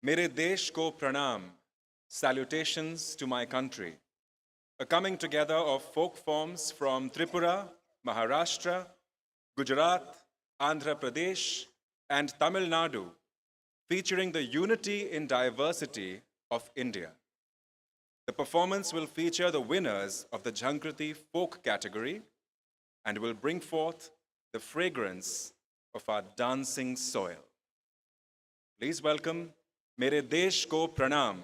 Mere Desh Ko Pranam, Salutations to My Country, a coming together of folk forms from Tripura, Maharashtra, Gujarat, Andhra Pradesh, and Tamil Nadu, featuring the unity in diversity of India. The performance will feature the winners of the Jhankriti folk category and will bring forth the fragrance of our dancing soil. Please welcome Mere Desh Ko Pranam.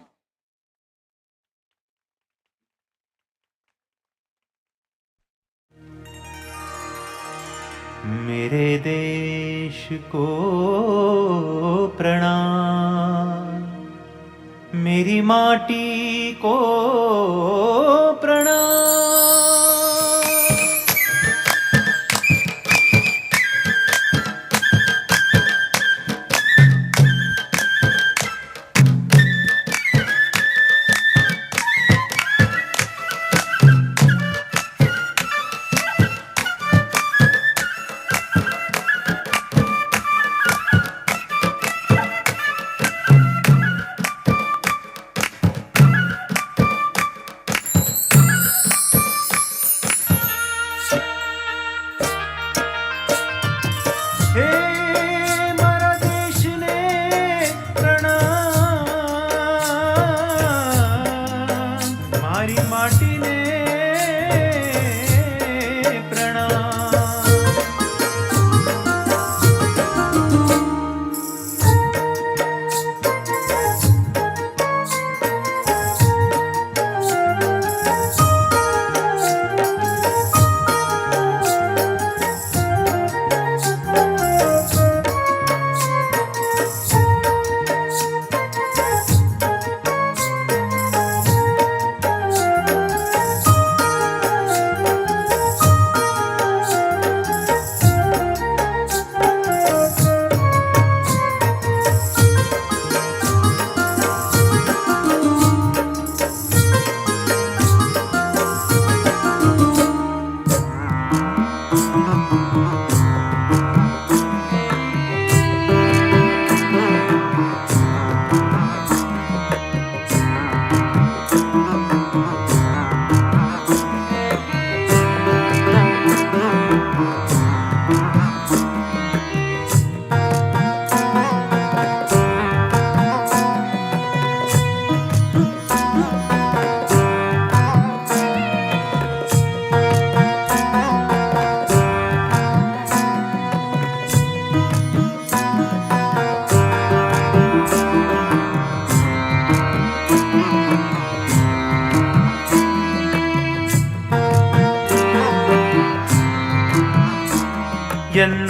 मेरे देश को प्रणाम, मेरी माटी को प्रणाम।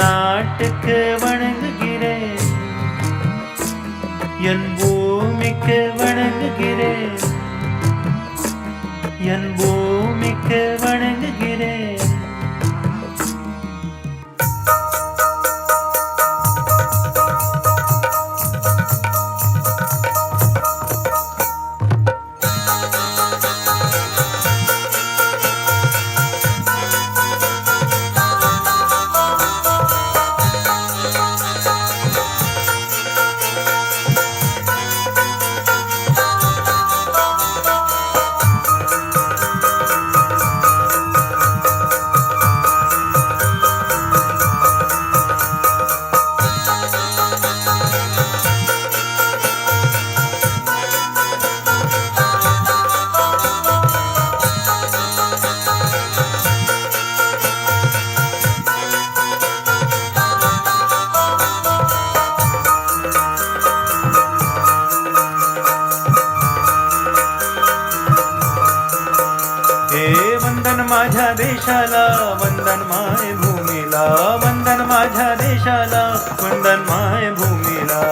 നാട്ടുക്ക് വണങ്ങുகிறേ என் பூமிக்கு வணங்குகிறேன் என் பூமிக்கு வணங்குகிறேன் माझ्या देशाला, वंदन मायभूमीला, वंदन माझ्या देशाला, वंदन मायभूमीला.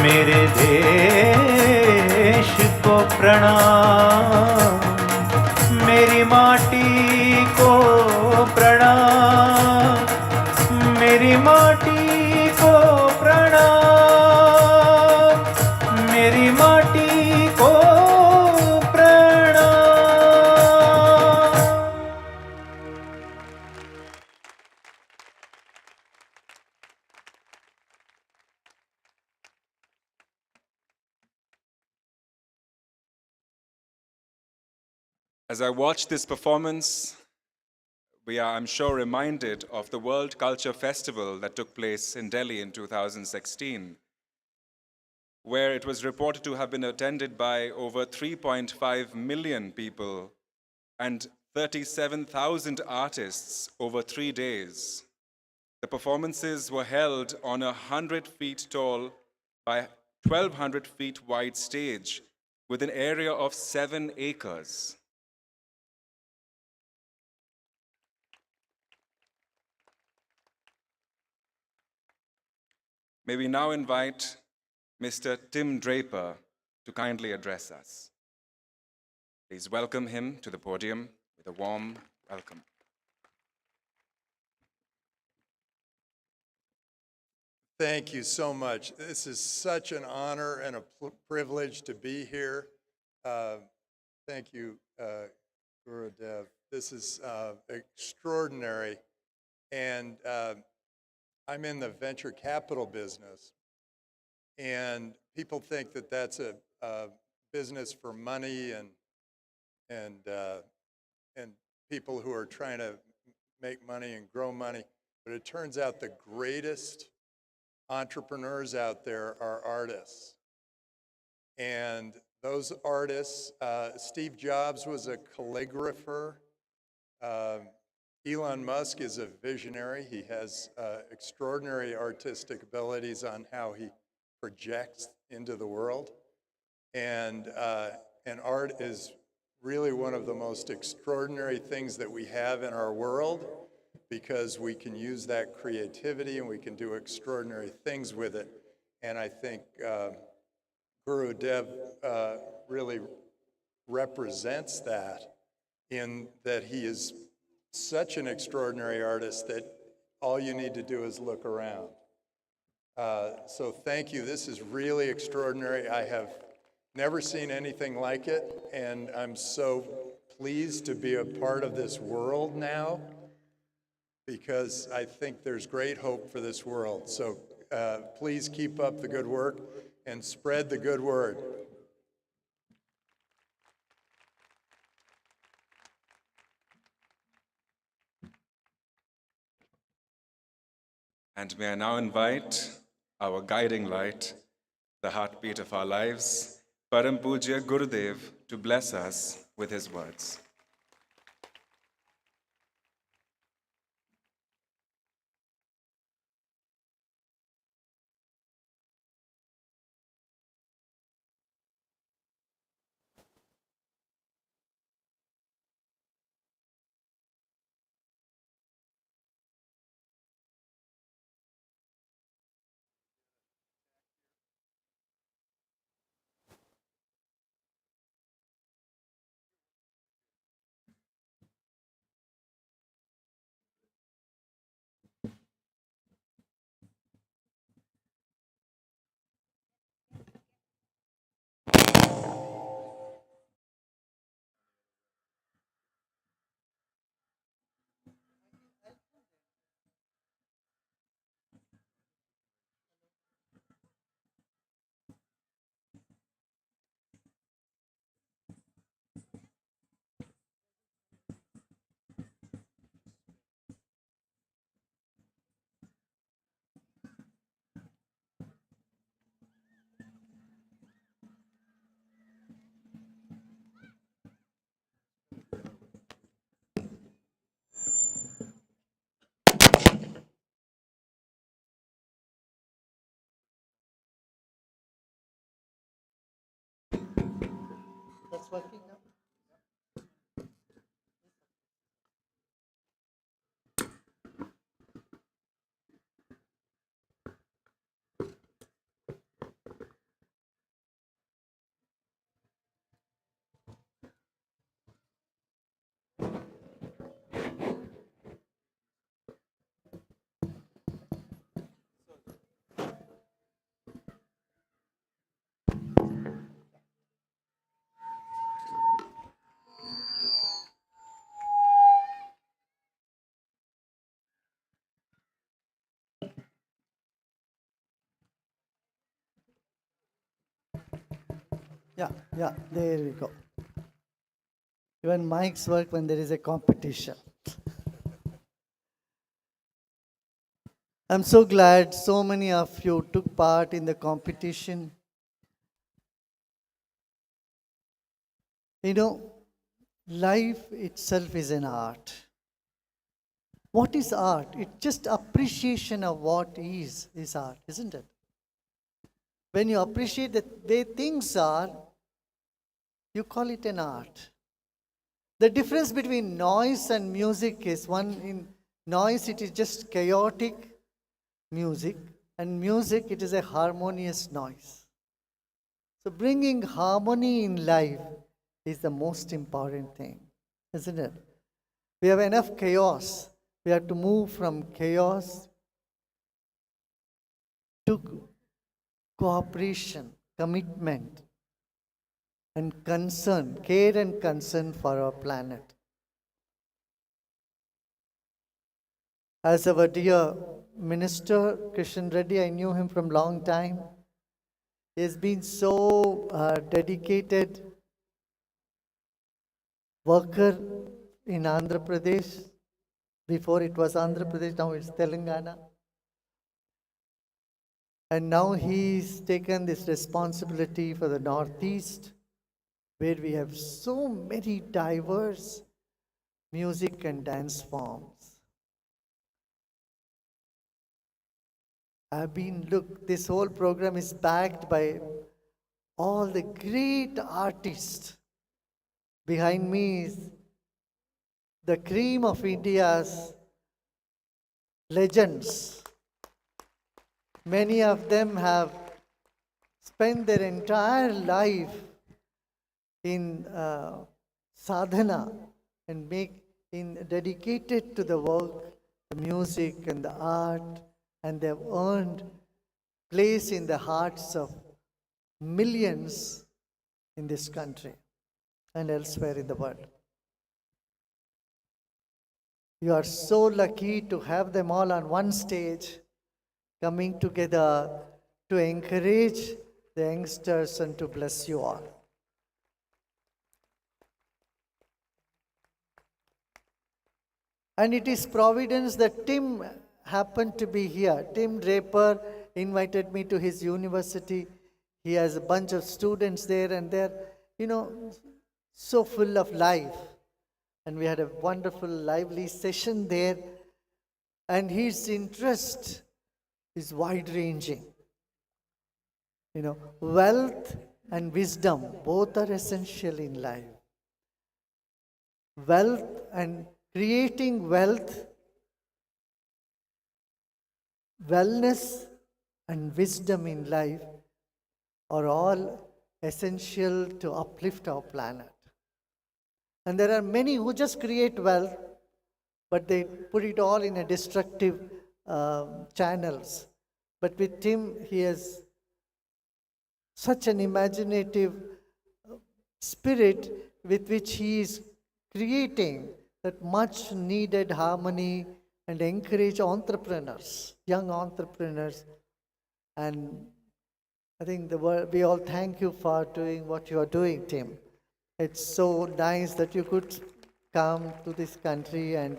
मेरे देश को प्रणाम, मेरी माटी को प्रणाम, मेरी माटी को प्रणाम, मेरी माटी को प्रणाम. As I watch this performance, we are, I'm sure, reminded of the World Culture Festival that took place in Delhi in 2016, where it was reported to have been attended by over 3.5 million people and 37,000 artists over 3 days. The performances were held on a 100 feet tall by 1,200 feet wide stage with an area of 7 acres. May we now invite Mr. Tim Draper to kindly address us. Please welcome him to the podium with a warm welcome. Thank you so much. This is such an honor and a privilege to be here. Thank you, Gurudev. This is extraordinary. And I'm in the venture capital business. And people think that that's a business for money and people who are trying to make money and grow money. But it turns out the greatest entrepreneurs out there are artists. And those artists, Steve Jobs was a calligrapher. Elon Musk is a visionary. He has extraordinary artistic abilities on how he projects into the world. And art is really one of the most extraordinary things that we have in our world, because we can use that creativity and we can do extraordinary things with it. And I think Gurudev really represents that, in that he is such an extraordinary artist that all you need to do is look around. So thank you. This is really extraordinary. I have never seen anything like it, and I'm so pleased to be a part of this world now, because I think there's great hope for this world. So please keep up the good work and spread the good word. And may I now invite our guiding light, the heartbeat of our lives, Param Pujya Gurudev, to bless us with his words. That's working now. Yeah, there we go. Even mics work when there is a competition. I'm so glad so many of you took part in the competition. You know, life itself is an art. What is art? It's just appreciation of what is art, isn't it? When you appreciate the way things are, you call it an art. The difference between noise and music is one in noise it is just chaotic music, and music it is a harmonious noise. So bringing harmony in life is the most important thing, isn't it? We have enough chaos. We have to move from chaos to cooperation, commitment, and concern, care and concern for our planet. As our dear minister, Kishan Reddy, I knew him from long time. He has been so dedicated worker in Andhra Pradesh. Before it was Andhra Pradesh, now it's Telangana. And now he's taken this responsibility for the Northeast, where we have so many diverse music and dance forms. Look, this whole program is backed by all the great artists. Behind me is the cream of India's legends. Many of them have spent their entire life in sadhana and dedicated to the work, the music and the art, and they have earned place in the hearts of millions in this country and elsewhere in the world. You are so lucky to have them all on one stage, coming together to encourage the youngsters and to bless you all. And it is providence that Tim happened to be here. Tim Draper invited me to his university. He has a bunch of students there, and they're, so full of life. And we had a wonderful, lively session there. And his interest is wide-ranging. Wealth and wisdom, both are essential in life. Wealth and creating wealth, wellness and wisdom in life are all essential to uplift our planet. And there are many who just create wealth, but they put it all in a destructive channels. But with Tim, he has such an imaginative spirit with which he is creating that much needed harmony and encourage entrepreneurs, young entrepreneurs. And I think we all thank you for doing what you are doing, Tim. It's so nice that you could come to this country, and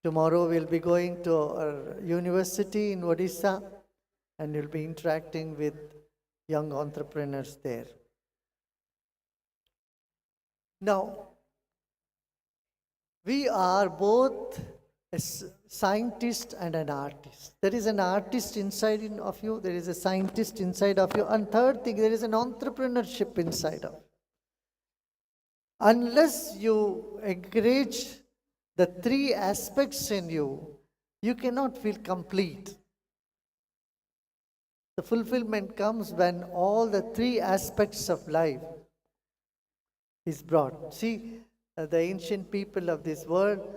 tomorrow we'll be going to our university in Odisha, and you'll be interacting with young entrepreneurs there. Now, we are both a scientist and an artist. There is an artist inside of you, there is a scientist inside of you, and third thing, there is an entrepreneurship inside of you. Unless you encourage the three aspects in you, you cannot feel complete. The fulfillment comes when all the three aspects of life is brought. See, the ancient people of this world,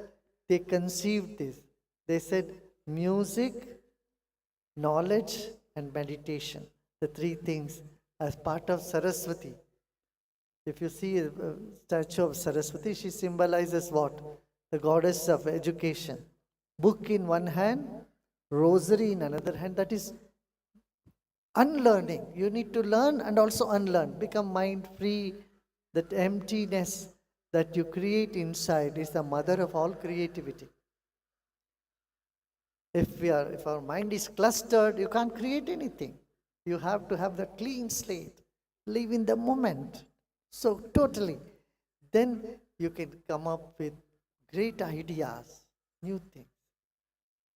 they conceived this. They said music, knowledge, and meditation. The three things as part of Saraswati. If you see a statue of Saraswati, she symbolizes what? The goddess of education. Book in one hand, rosary in another hand. That is unlearning. You need to learn and also unlearn. Become mind free. That emptiness that you create inside is the mother of all creativity. If our mind is clustered, you can't create anything. You have to have the clean slate. Live in the moment. So totally. Then you can come up with great ideas, new things.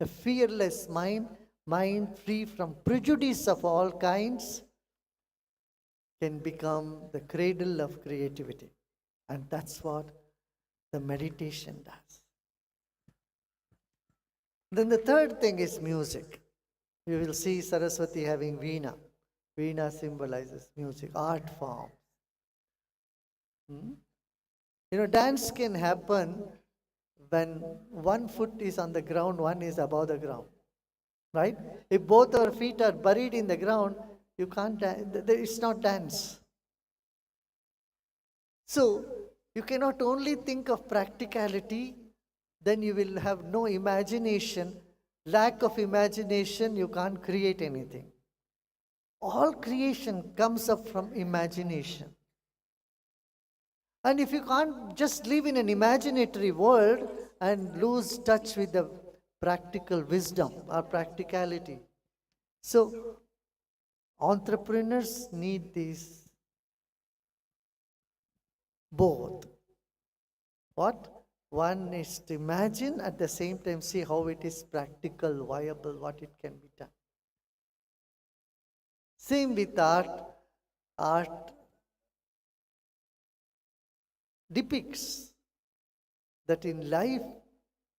A fearless mind, mind free from prejudice of all kinds, can become the cradle of creativity. And that's what the meditation does. Then the third thing is music. You will see Saraswati having veena. Veena symbolizes music, art form. Dance can happen when one foot is on the ground, one is above the ground. Right? If both our feet are buried in the ground, you can't dance. It's not dance. So, you cannot only think of practicality, then you will have no imagination. Lack of imagination, you can't create anything. All creation comes up from imagination. And if you can't just live in an imaginatory world and lose touch with the practical wisdom or practicality. So, entrepreneurs need these both. What? One is to imagine, at the same time see how it is practical, viable, what it can be done. Same with art. Art depicts that in life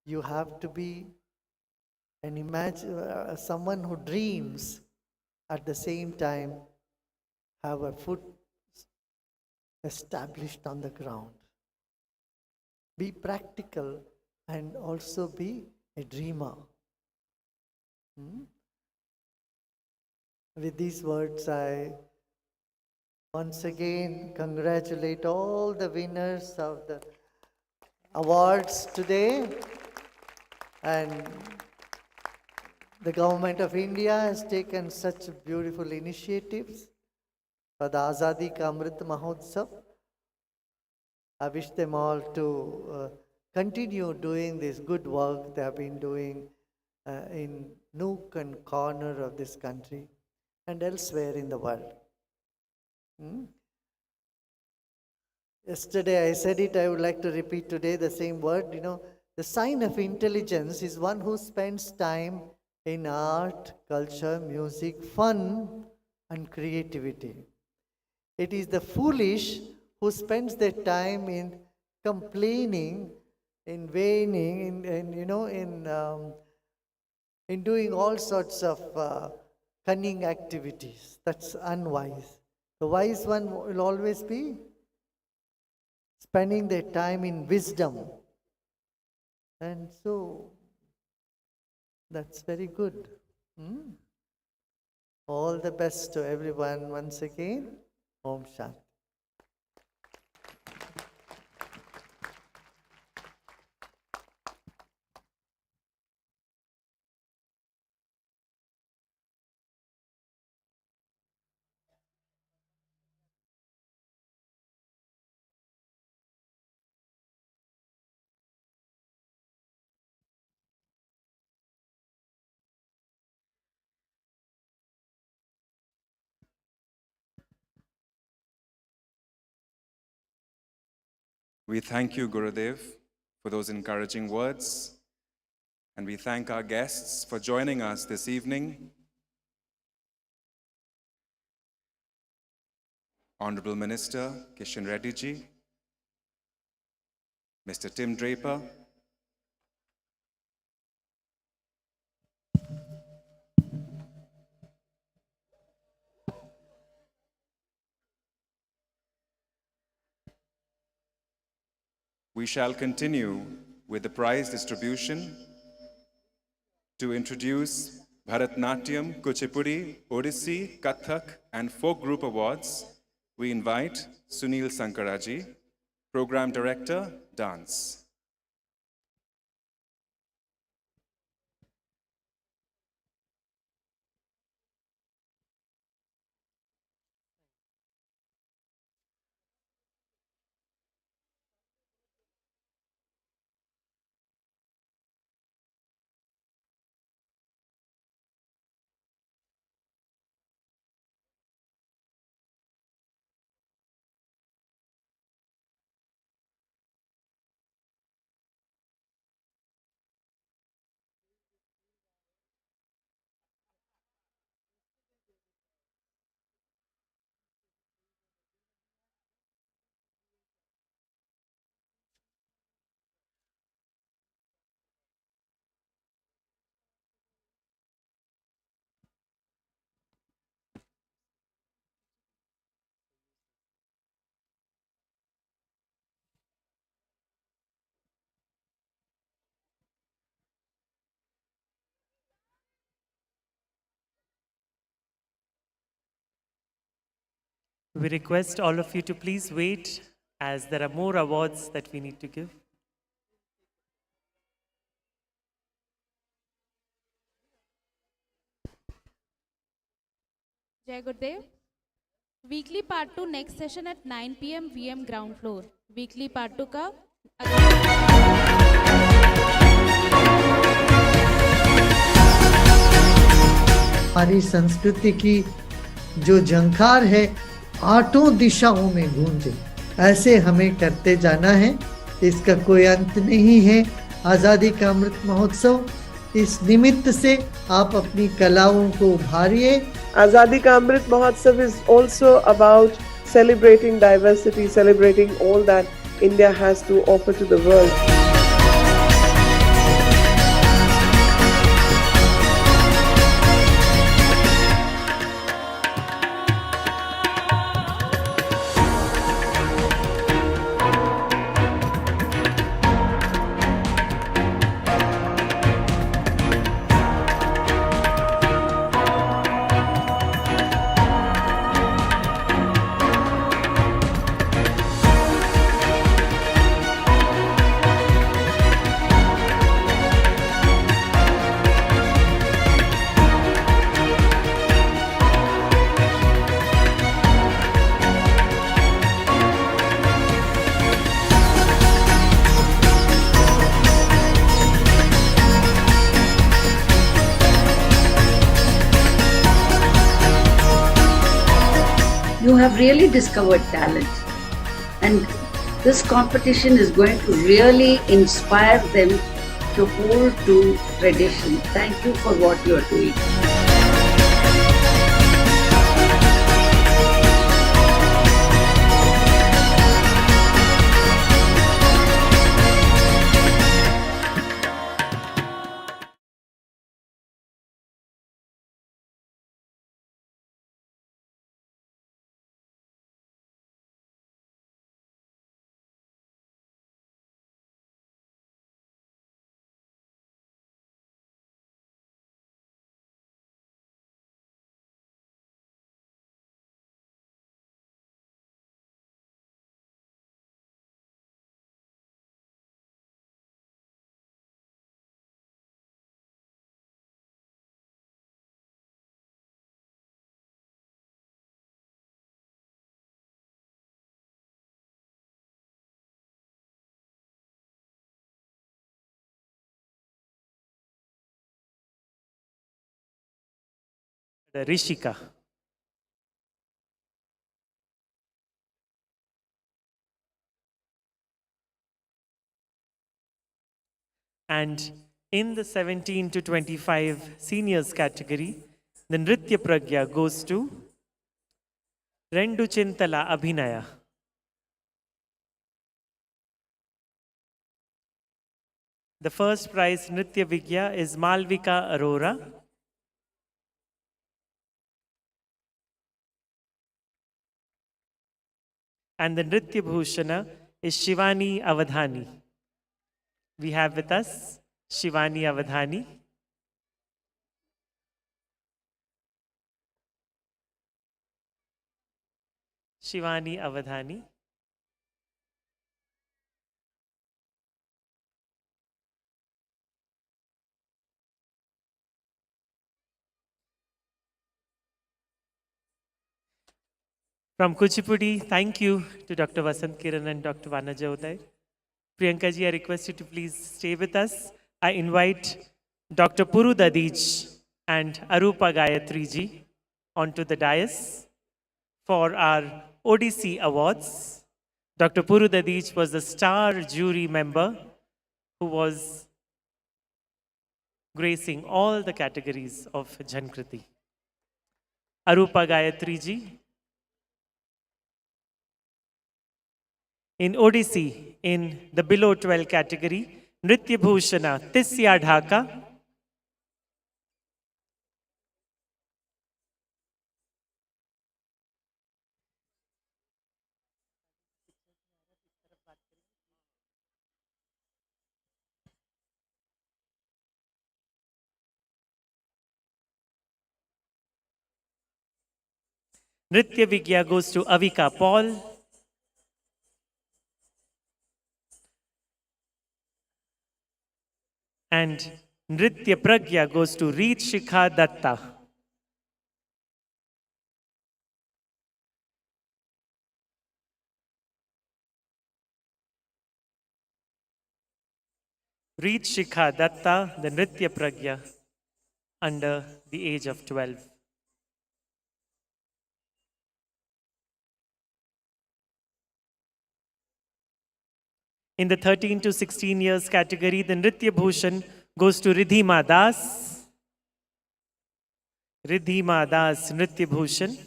you have to be someone who dreams, at the same time have a foot established on the ground. Be practical and also be a dreamer. With these words, I once again congratulate all the winners of the awards today. And the Government of India has taken such beautiful initiatives for the Azadi Ka Amrit Mahotsav. I wish them all to continue doing this good work they have been doing in nook and corner of this country and elsewhere in the world. Yesterday I said it, I would like to repeat today the same word. The sign of intelligence is one who spends time in art, culture, music, fun, and creativity. It is the foolish who spends their time in complaining, in weighing, in doing all sorts of cunning activities. That's unwise. The wise one will always be spending their time in wisdom. And so, that's very good. All the best to everyone once again. Om Shanti. We thank you, Gurudev, for those encouraging words. And we thank our guests for joining us this evening. Honorable Minister Kishan Reddy ji, Mr. Tim Draper, we shall continue with the prize distribution. To introduce Bharatnatyam, Kuchipudi, Odissi, Kathak, and Folk Group Awards, we invite Sunil Sankaraji, Program Director, Dance. We request all of you to please wait as there are more awards that we need to give. Jai Gurudev. Weekly part 2 next session at 9 p.m. VM ground floor. Weekly part 2 का हमारी संस्कृति की जो झंकार है आठों दिशाओं में गूंजे, ऐसे हमें करते जाना है। इसका कोई अंत नहीं है। आज़ादी का अमृत महोत्सव, इस निमित्त से आप अपनी कलाओं को उभारिए। Azadi Ka Amrit Mahotsav is also about celebrating diversity, celebrating all that India has to offer to the world. You have really discovered talent, and this competition is going to really inspire them to hold to tradition. Thank you for what you are doing. Rishika. And in the 17 to 25 seniors category, the Nritya Pragya goes to Rendu Chintala Abhinaya. The first prize Nritya Vigya is Malvika Arora. And the Nritya Bhushana is Shivani Avadhani. We have with us Shivani Avadhani. Shivani Avadhani. From Kuchipudi, thank you to Dr. Vasant Kiran and Dr. Vanaja Uday. Priyanka ji, I request you to please stay with us. I invite Dr. Puru Dadij and Arupa Gayatri ji onto the dais for our ODC awards. Dr. Puru Dadij was the star jury member who was gracing all the categories of Jhankriti. Arupa Gayatri ji. In Odissi, in the below 12 category, Nritya Bhushana, Tisya Dhaka. Nritya Vigya goes to Avika Paul. And Nritya Pragya goes to Reet Shikha Datta. Reet Shikha Datta, the Nritya Pragya, under the age of 12. In the 13 to 16 years category, the Nritya Bhushan goes to Ridhima Das. Ridhima Das, Nritya Bhushan.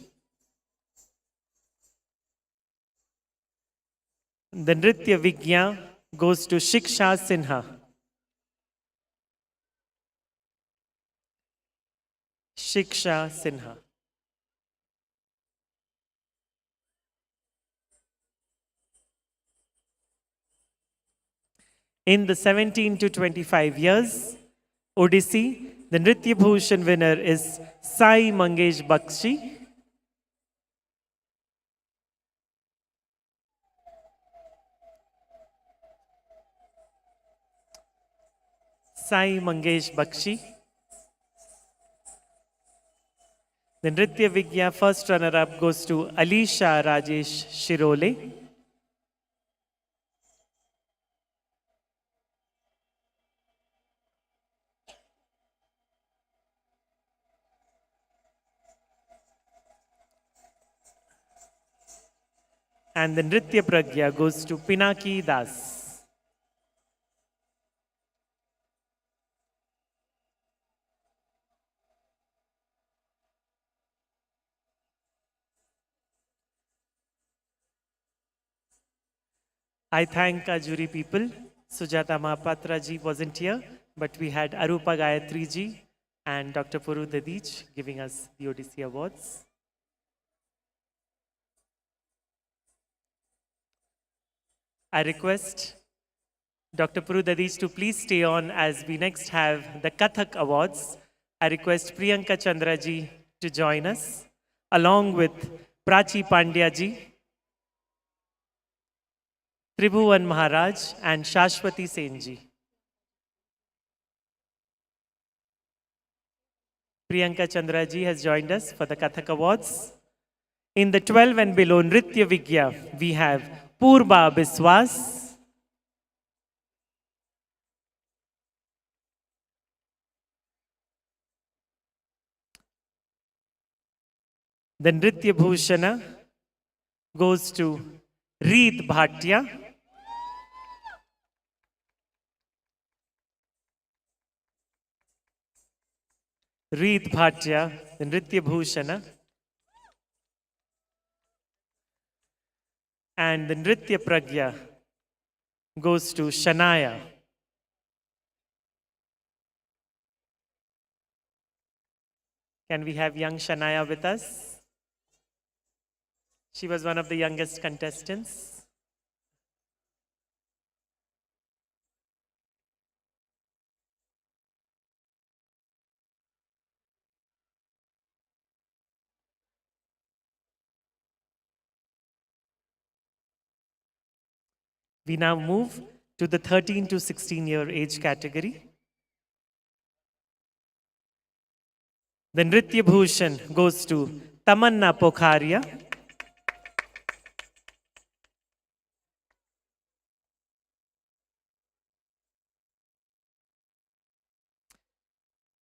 The Nritya Vigya goes to Shiksha Sinha. Shiksha Sinha. In the 17 to 25 years, Odissi, the Nritya Bhushan winner is Sai Mangesh Bakshi. Sai Mangesh Bakshi. The Nritya Vigya first runner-up goes to Alisha Rajesh Shirole. And the Nritya Pragya goes to Pinaki Das. I thank our jury people. Sujata Mahapatra ji wasn't here, but we had Arupa Gayatri ji and Dr. Puru Dadich giving us the Odissi Awards. I request Dr. Puru Dadich to please stay on as we next have the Kathak Awards. I request Priyanka Chandra ji to join us, along with Prachi Pandya ji, Tribhuvan Maharaj and Shashwati Sen ji. Priyanka Chandra ji has joined us for the Kathak Awards. In the 12 and below Nritya Vigya, we have Purba Biswas, the Nritya Bhushana goes to Reet Bhatia. Reet Bhatia, the Nritya Bhushana. And the Nritya Pragya goes to Shanaya. Can we have young Shanaya with us? She was one of the youngest contestants. We now move to the 13 to 16-year age category. The Nritya Bhushan goes to Tamanna Pokharia.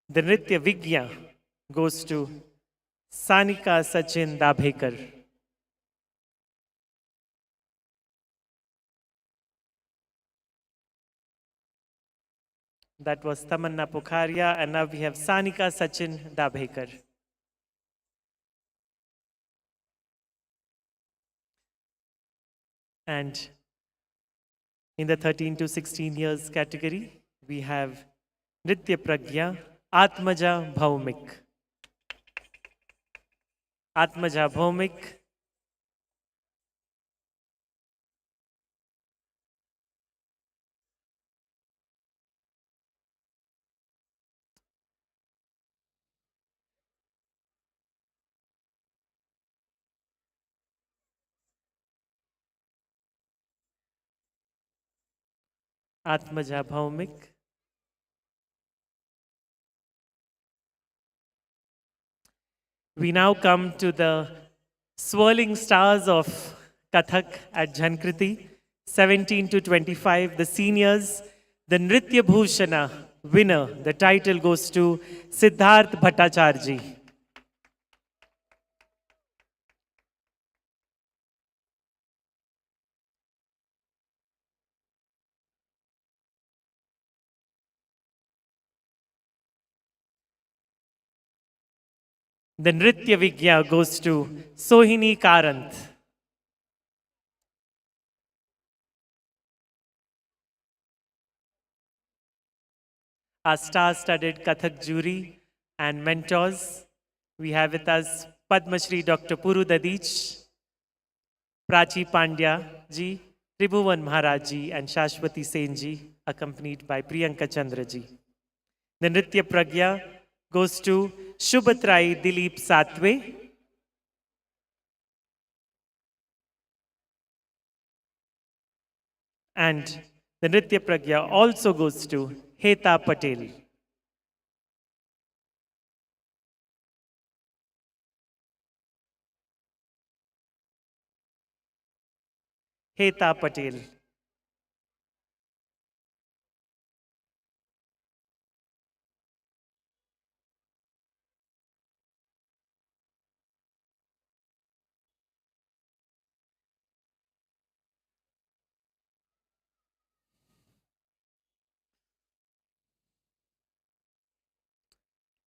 The Nritya Vigya goes to Sanika Sachin Dabhekar. That was Tamanna Pokharia, and now we have Sanika Sachin Dabhekar. And in the 13 to 16 years category, we have Nritya Pragya, Atmaja Bhaumik. Atmaja Bhaumik. Atmaja Bhaumik. We now come to the swirling stars of Kathak at Jhankriti, 17 to 25, the seniors. The Nritya Bhushana winner, the title goes to Siddharth Bhattacharji. The Nritya Vigya goes to Sohini Karant. Our star-studded Kathak jury and mentors. We have with us Padma Shri Dr. Puru Dadich, Prachi Pandya ji, Tribhuvan Maharaj ji, and Shashwati Sen ji, accompanied by Priyanka Chandra ji. The Nritya Pragya goes to Shubhatrai Dilip Satwe. And the Nritya Pragya also goes to Heta Patel. Heta Patel.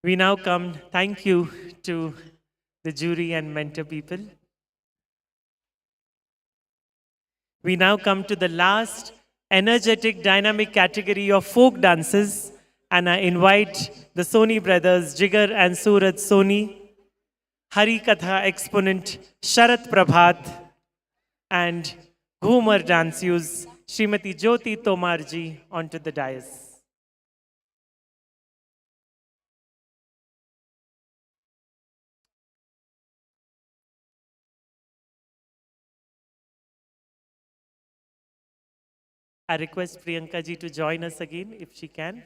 We now come, thank you to the jury and mentor people. We now come to the last energetic, dynamic category of folk dances, and I invite the Soni brothers, Jigar and Suraj Soni, Hari Katha exponent Sharat Prabhat, and Ghumar dancers Srimati Jyoti Tomarji onto the dais. I request Priyanka ji to join us again if she can.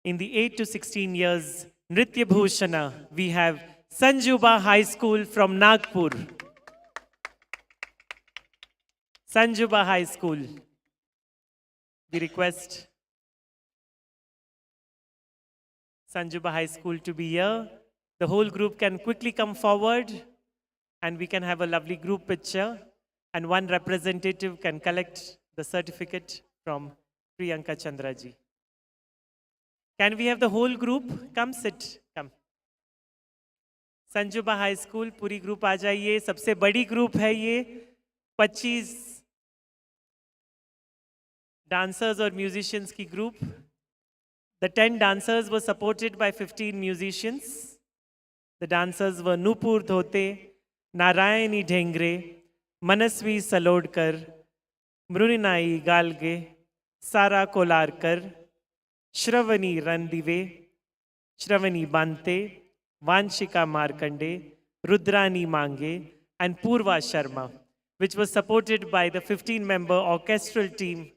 In the 8 to 16 years, Nritya Bhushana, we have Sanjuba High School from Nagpur. Sanjuba High School. We request Sanjuba High School to be here. The whole group can quickly come forward and we can have a lovely group picture, and one representative can collect the certificate from Priyanka Chandraji. Can we have the whole group? Come sit, come. Sanjuba high school पूरी group आ जाइए. सबसे बड़ी group है ये. 25 dancers or musicians की group. The 10 dancers were supported by 15 musicians. The dancers were Nupur Dhote, Narayani Dhengre, Manasvi Salodkar, Mruninai Galge, Sara Kolarkar, Shravani Randive, Shravani Bante, Vanshika Markande, Rudrani Mange, and Purva Sharma, which was supported by the 15-member orchestral team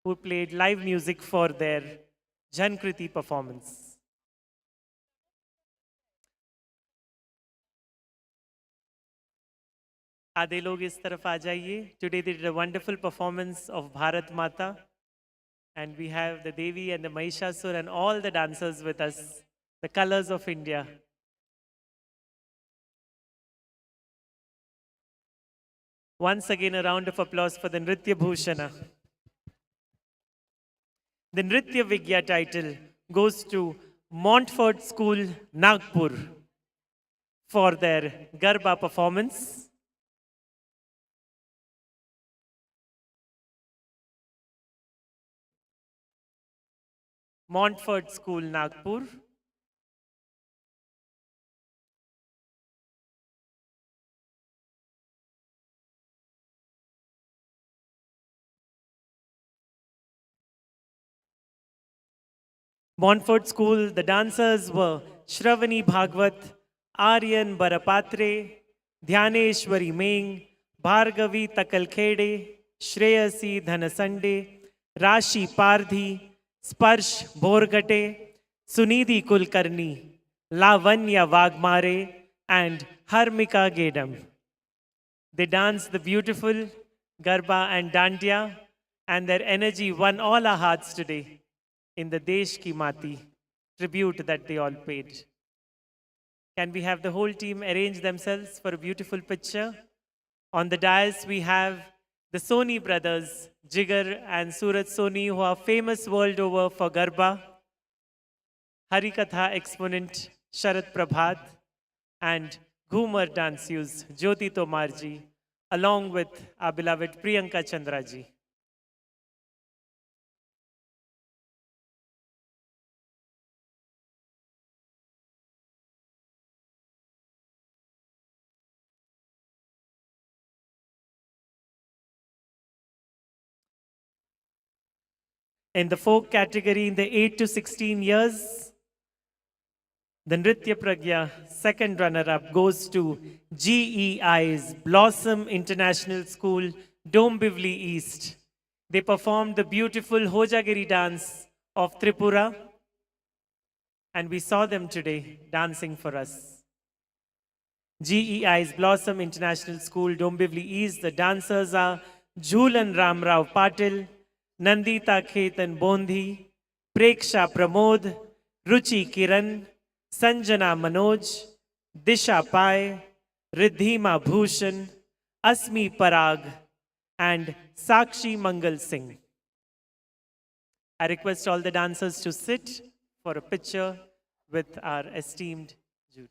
who played live music for their Jhankriti performance. आधे लोग इस तरफ आ जाइए. Today they did a wonderful performance of Bharat Mata, and we have the Devi and the Mahishasur and all the dancers with us, the colors of India. Once again, a round of applause for the Nritya Bhushana. The Nritya Vigya title goes to Montfort School, Nagpur, for their Garba performance. Montfort School, Nagpur. Montfort School, the dancers were Shravani Bhagwat, Aryan Barapatre, Dhyaneshwari Meng, Bhargavi Takalkhede, Shreyasi Dhanasande, Rashi Pardhi, Sparsh Bhorgate, Sunidhi Kulkarni, Lavanya Vagmare, and Harmika Gedam. They danced the beautiful Garba and Dandiya, and their energy won all our hearts today in the Desh Ki Mati tribute that they all paid. Can we have the whole team arrange themselves for a beautiful picture? On the dais, we have the Soni brothers, Jigar and Surat Soni, who are famous world over for Garba, Harikatha exponent Sharat Prabhat, and Ghumar dancers Jyoti Tomarji, along with our beloved Priyanka Chandraji. In the folk category, in the 8 to 16 years, the Nritya Pragya second runner-up goes to GEI's Blossom International School, Dombivli East. They performed the beautiful Hojagiri dance of Tripura, and we saw them today dancing for us. GEI's Blossom International School, Dombivli East, the dancers are Jhulan Ramrao Patil, Nandita Khetan Bondhi, Preksha Pramod, Ruchi Kiran, Sanjana Manoj, Disha Pai, Riddhima Bhushan, Asmi Parag, and Sakshi Mangal Singh. I request all the dancers to sit for a picture with our esteemed jury.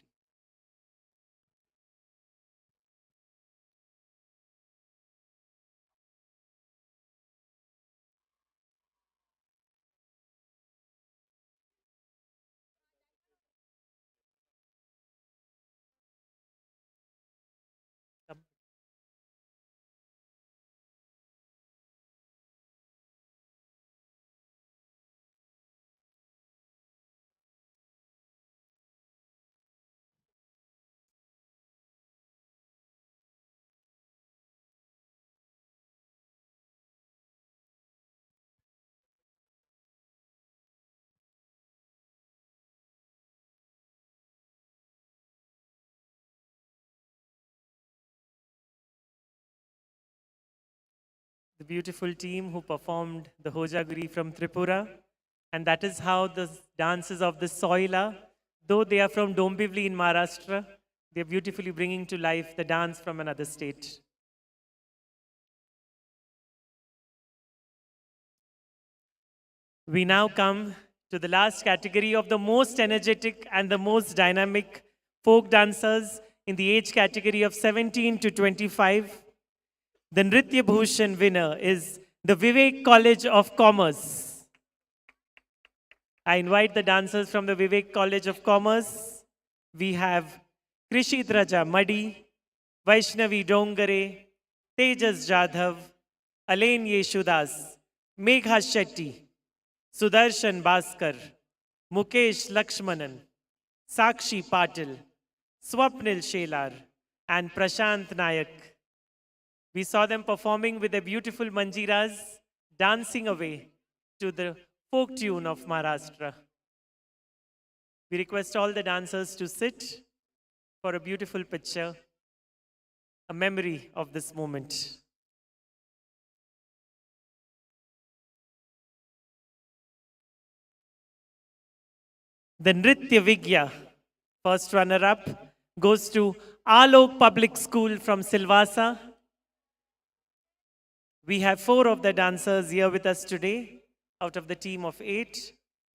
The beautiful team who performed the Hojagiri from Tripura. And that is how the dances of the soil are. Though they are from Dombivli in Maharashtra, they are beautifully bringing to life the dance from another state. We now come to the last category of the most energetic and the most dynamic folk dancers in the age category of 17 to 25. The Nritya Bhushan winner is the Vivek College of Commerce. I invite the dancers from the Vivek College of Commerce. We have Krishidraja Madi, Vaishnavi Dongare, Tejas Jadhav, Alain Yeshudas, Megha Shetty, Sudarshan Bhaskar, Mukesh Lakshmanan, Sakshi Patil, Swapnil Shelar, and Prashant Nayak. We saw them performing with their beautiful manjiras, dancing away to the folk tune of Maharashtra. We request all the dancers to sit for a beautiful picture, a memory of this moment. The Nritya Vigya, first runner-up, goes to Alok Public School from Silvassa. We have 4 of the dancers here with us today, out of the team of 8.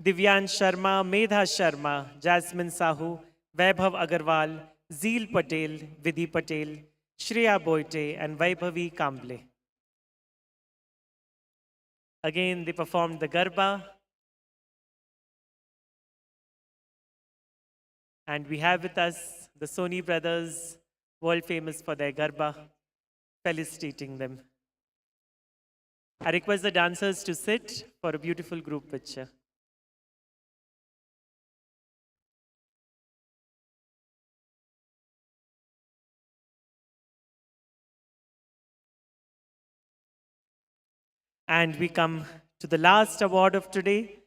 Divyan Sharma, Medha Sharma, Jasmine Sahu, Vaibhav Agarwal, Zeel Patel, Vidhi Patel, Shreya Boite, and Vaibhavi Kamble. Again, they performed the Garba. And we have with us the Soni brothers, world famous for their Garba, felicitating them. I request the dancers to sit for a beautiful group picture. And we come to the last award of today,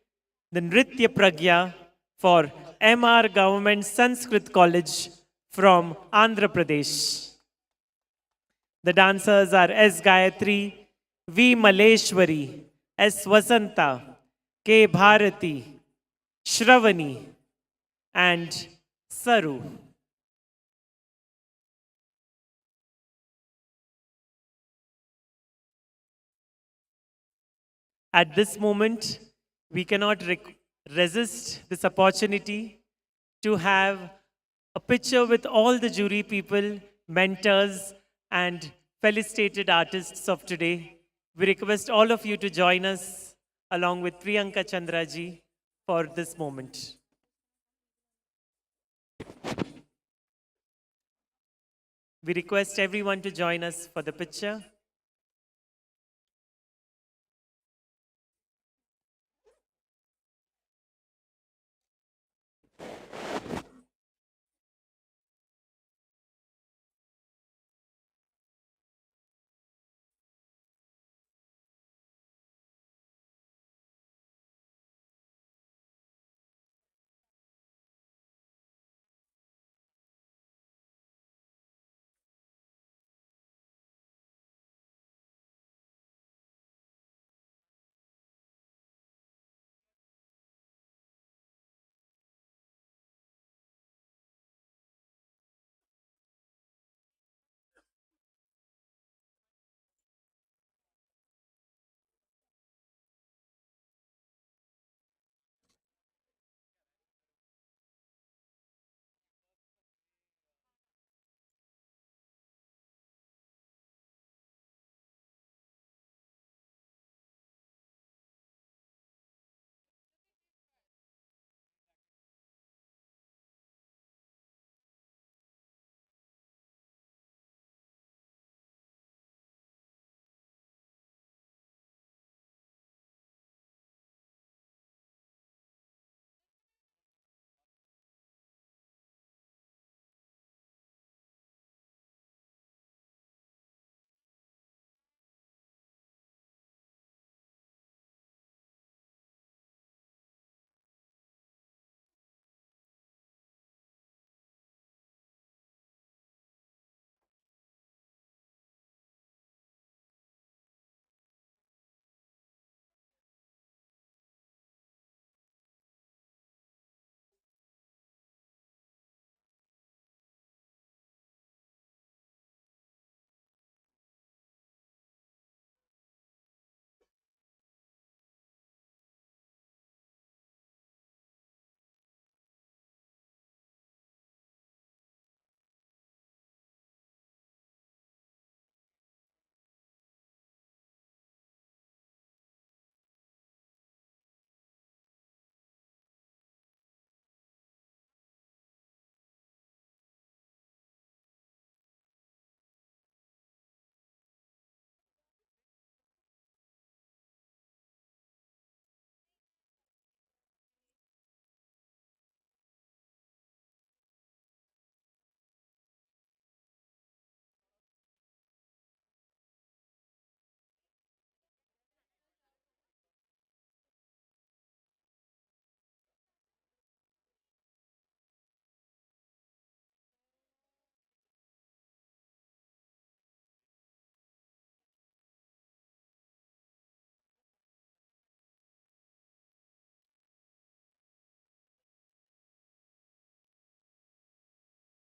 the Nritya Pragya for MR Government Sanskrit College from Andhra Pradesh. The dancers are S. Gayatri, V. Maleshwari, S. Vasanta, K. Bharati, Shravani, and Saru. At this moment, we cannot resist this opportunity to have a picture with all the jury people, mentors, and felicitated artists of today. We request all of you to join us along with Priyanka Chandraji for this moment. We request everyone to join us for the picture.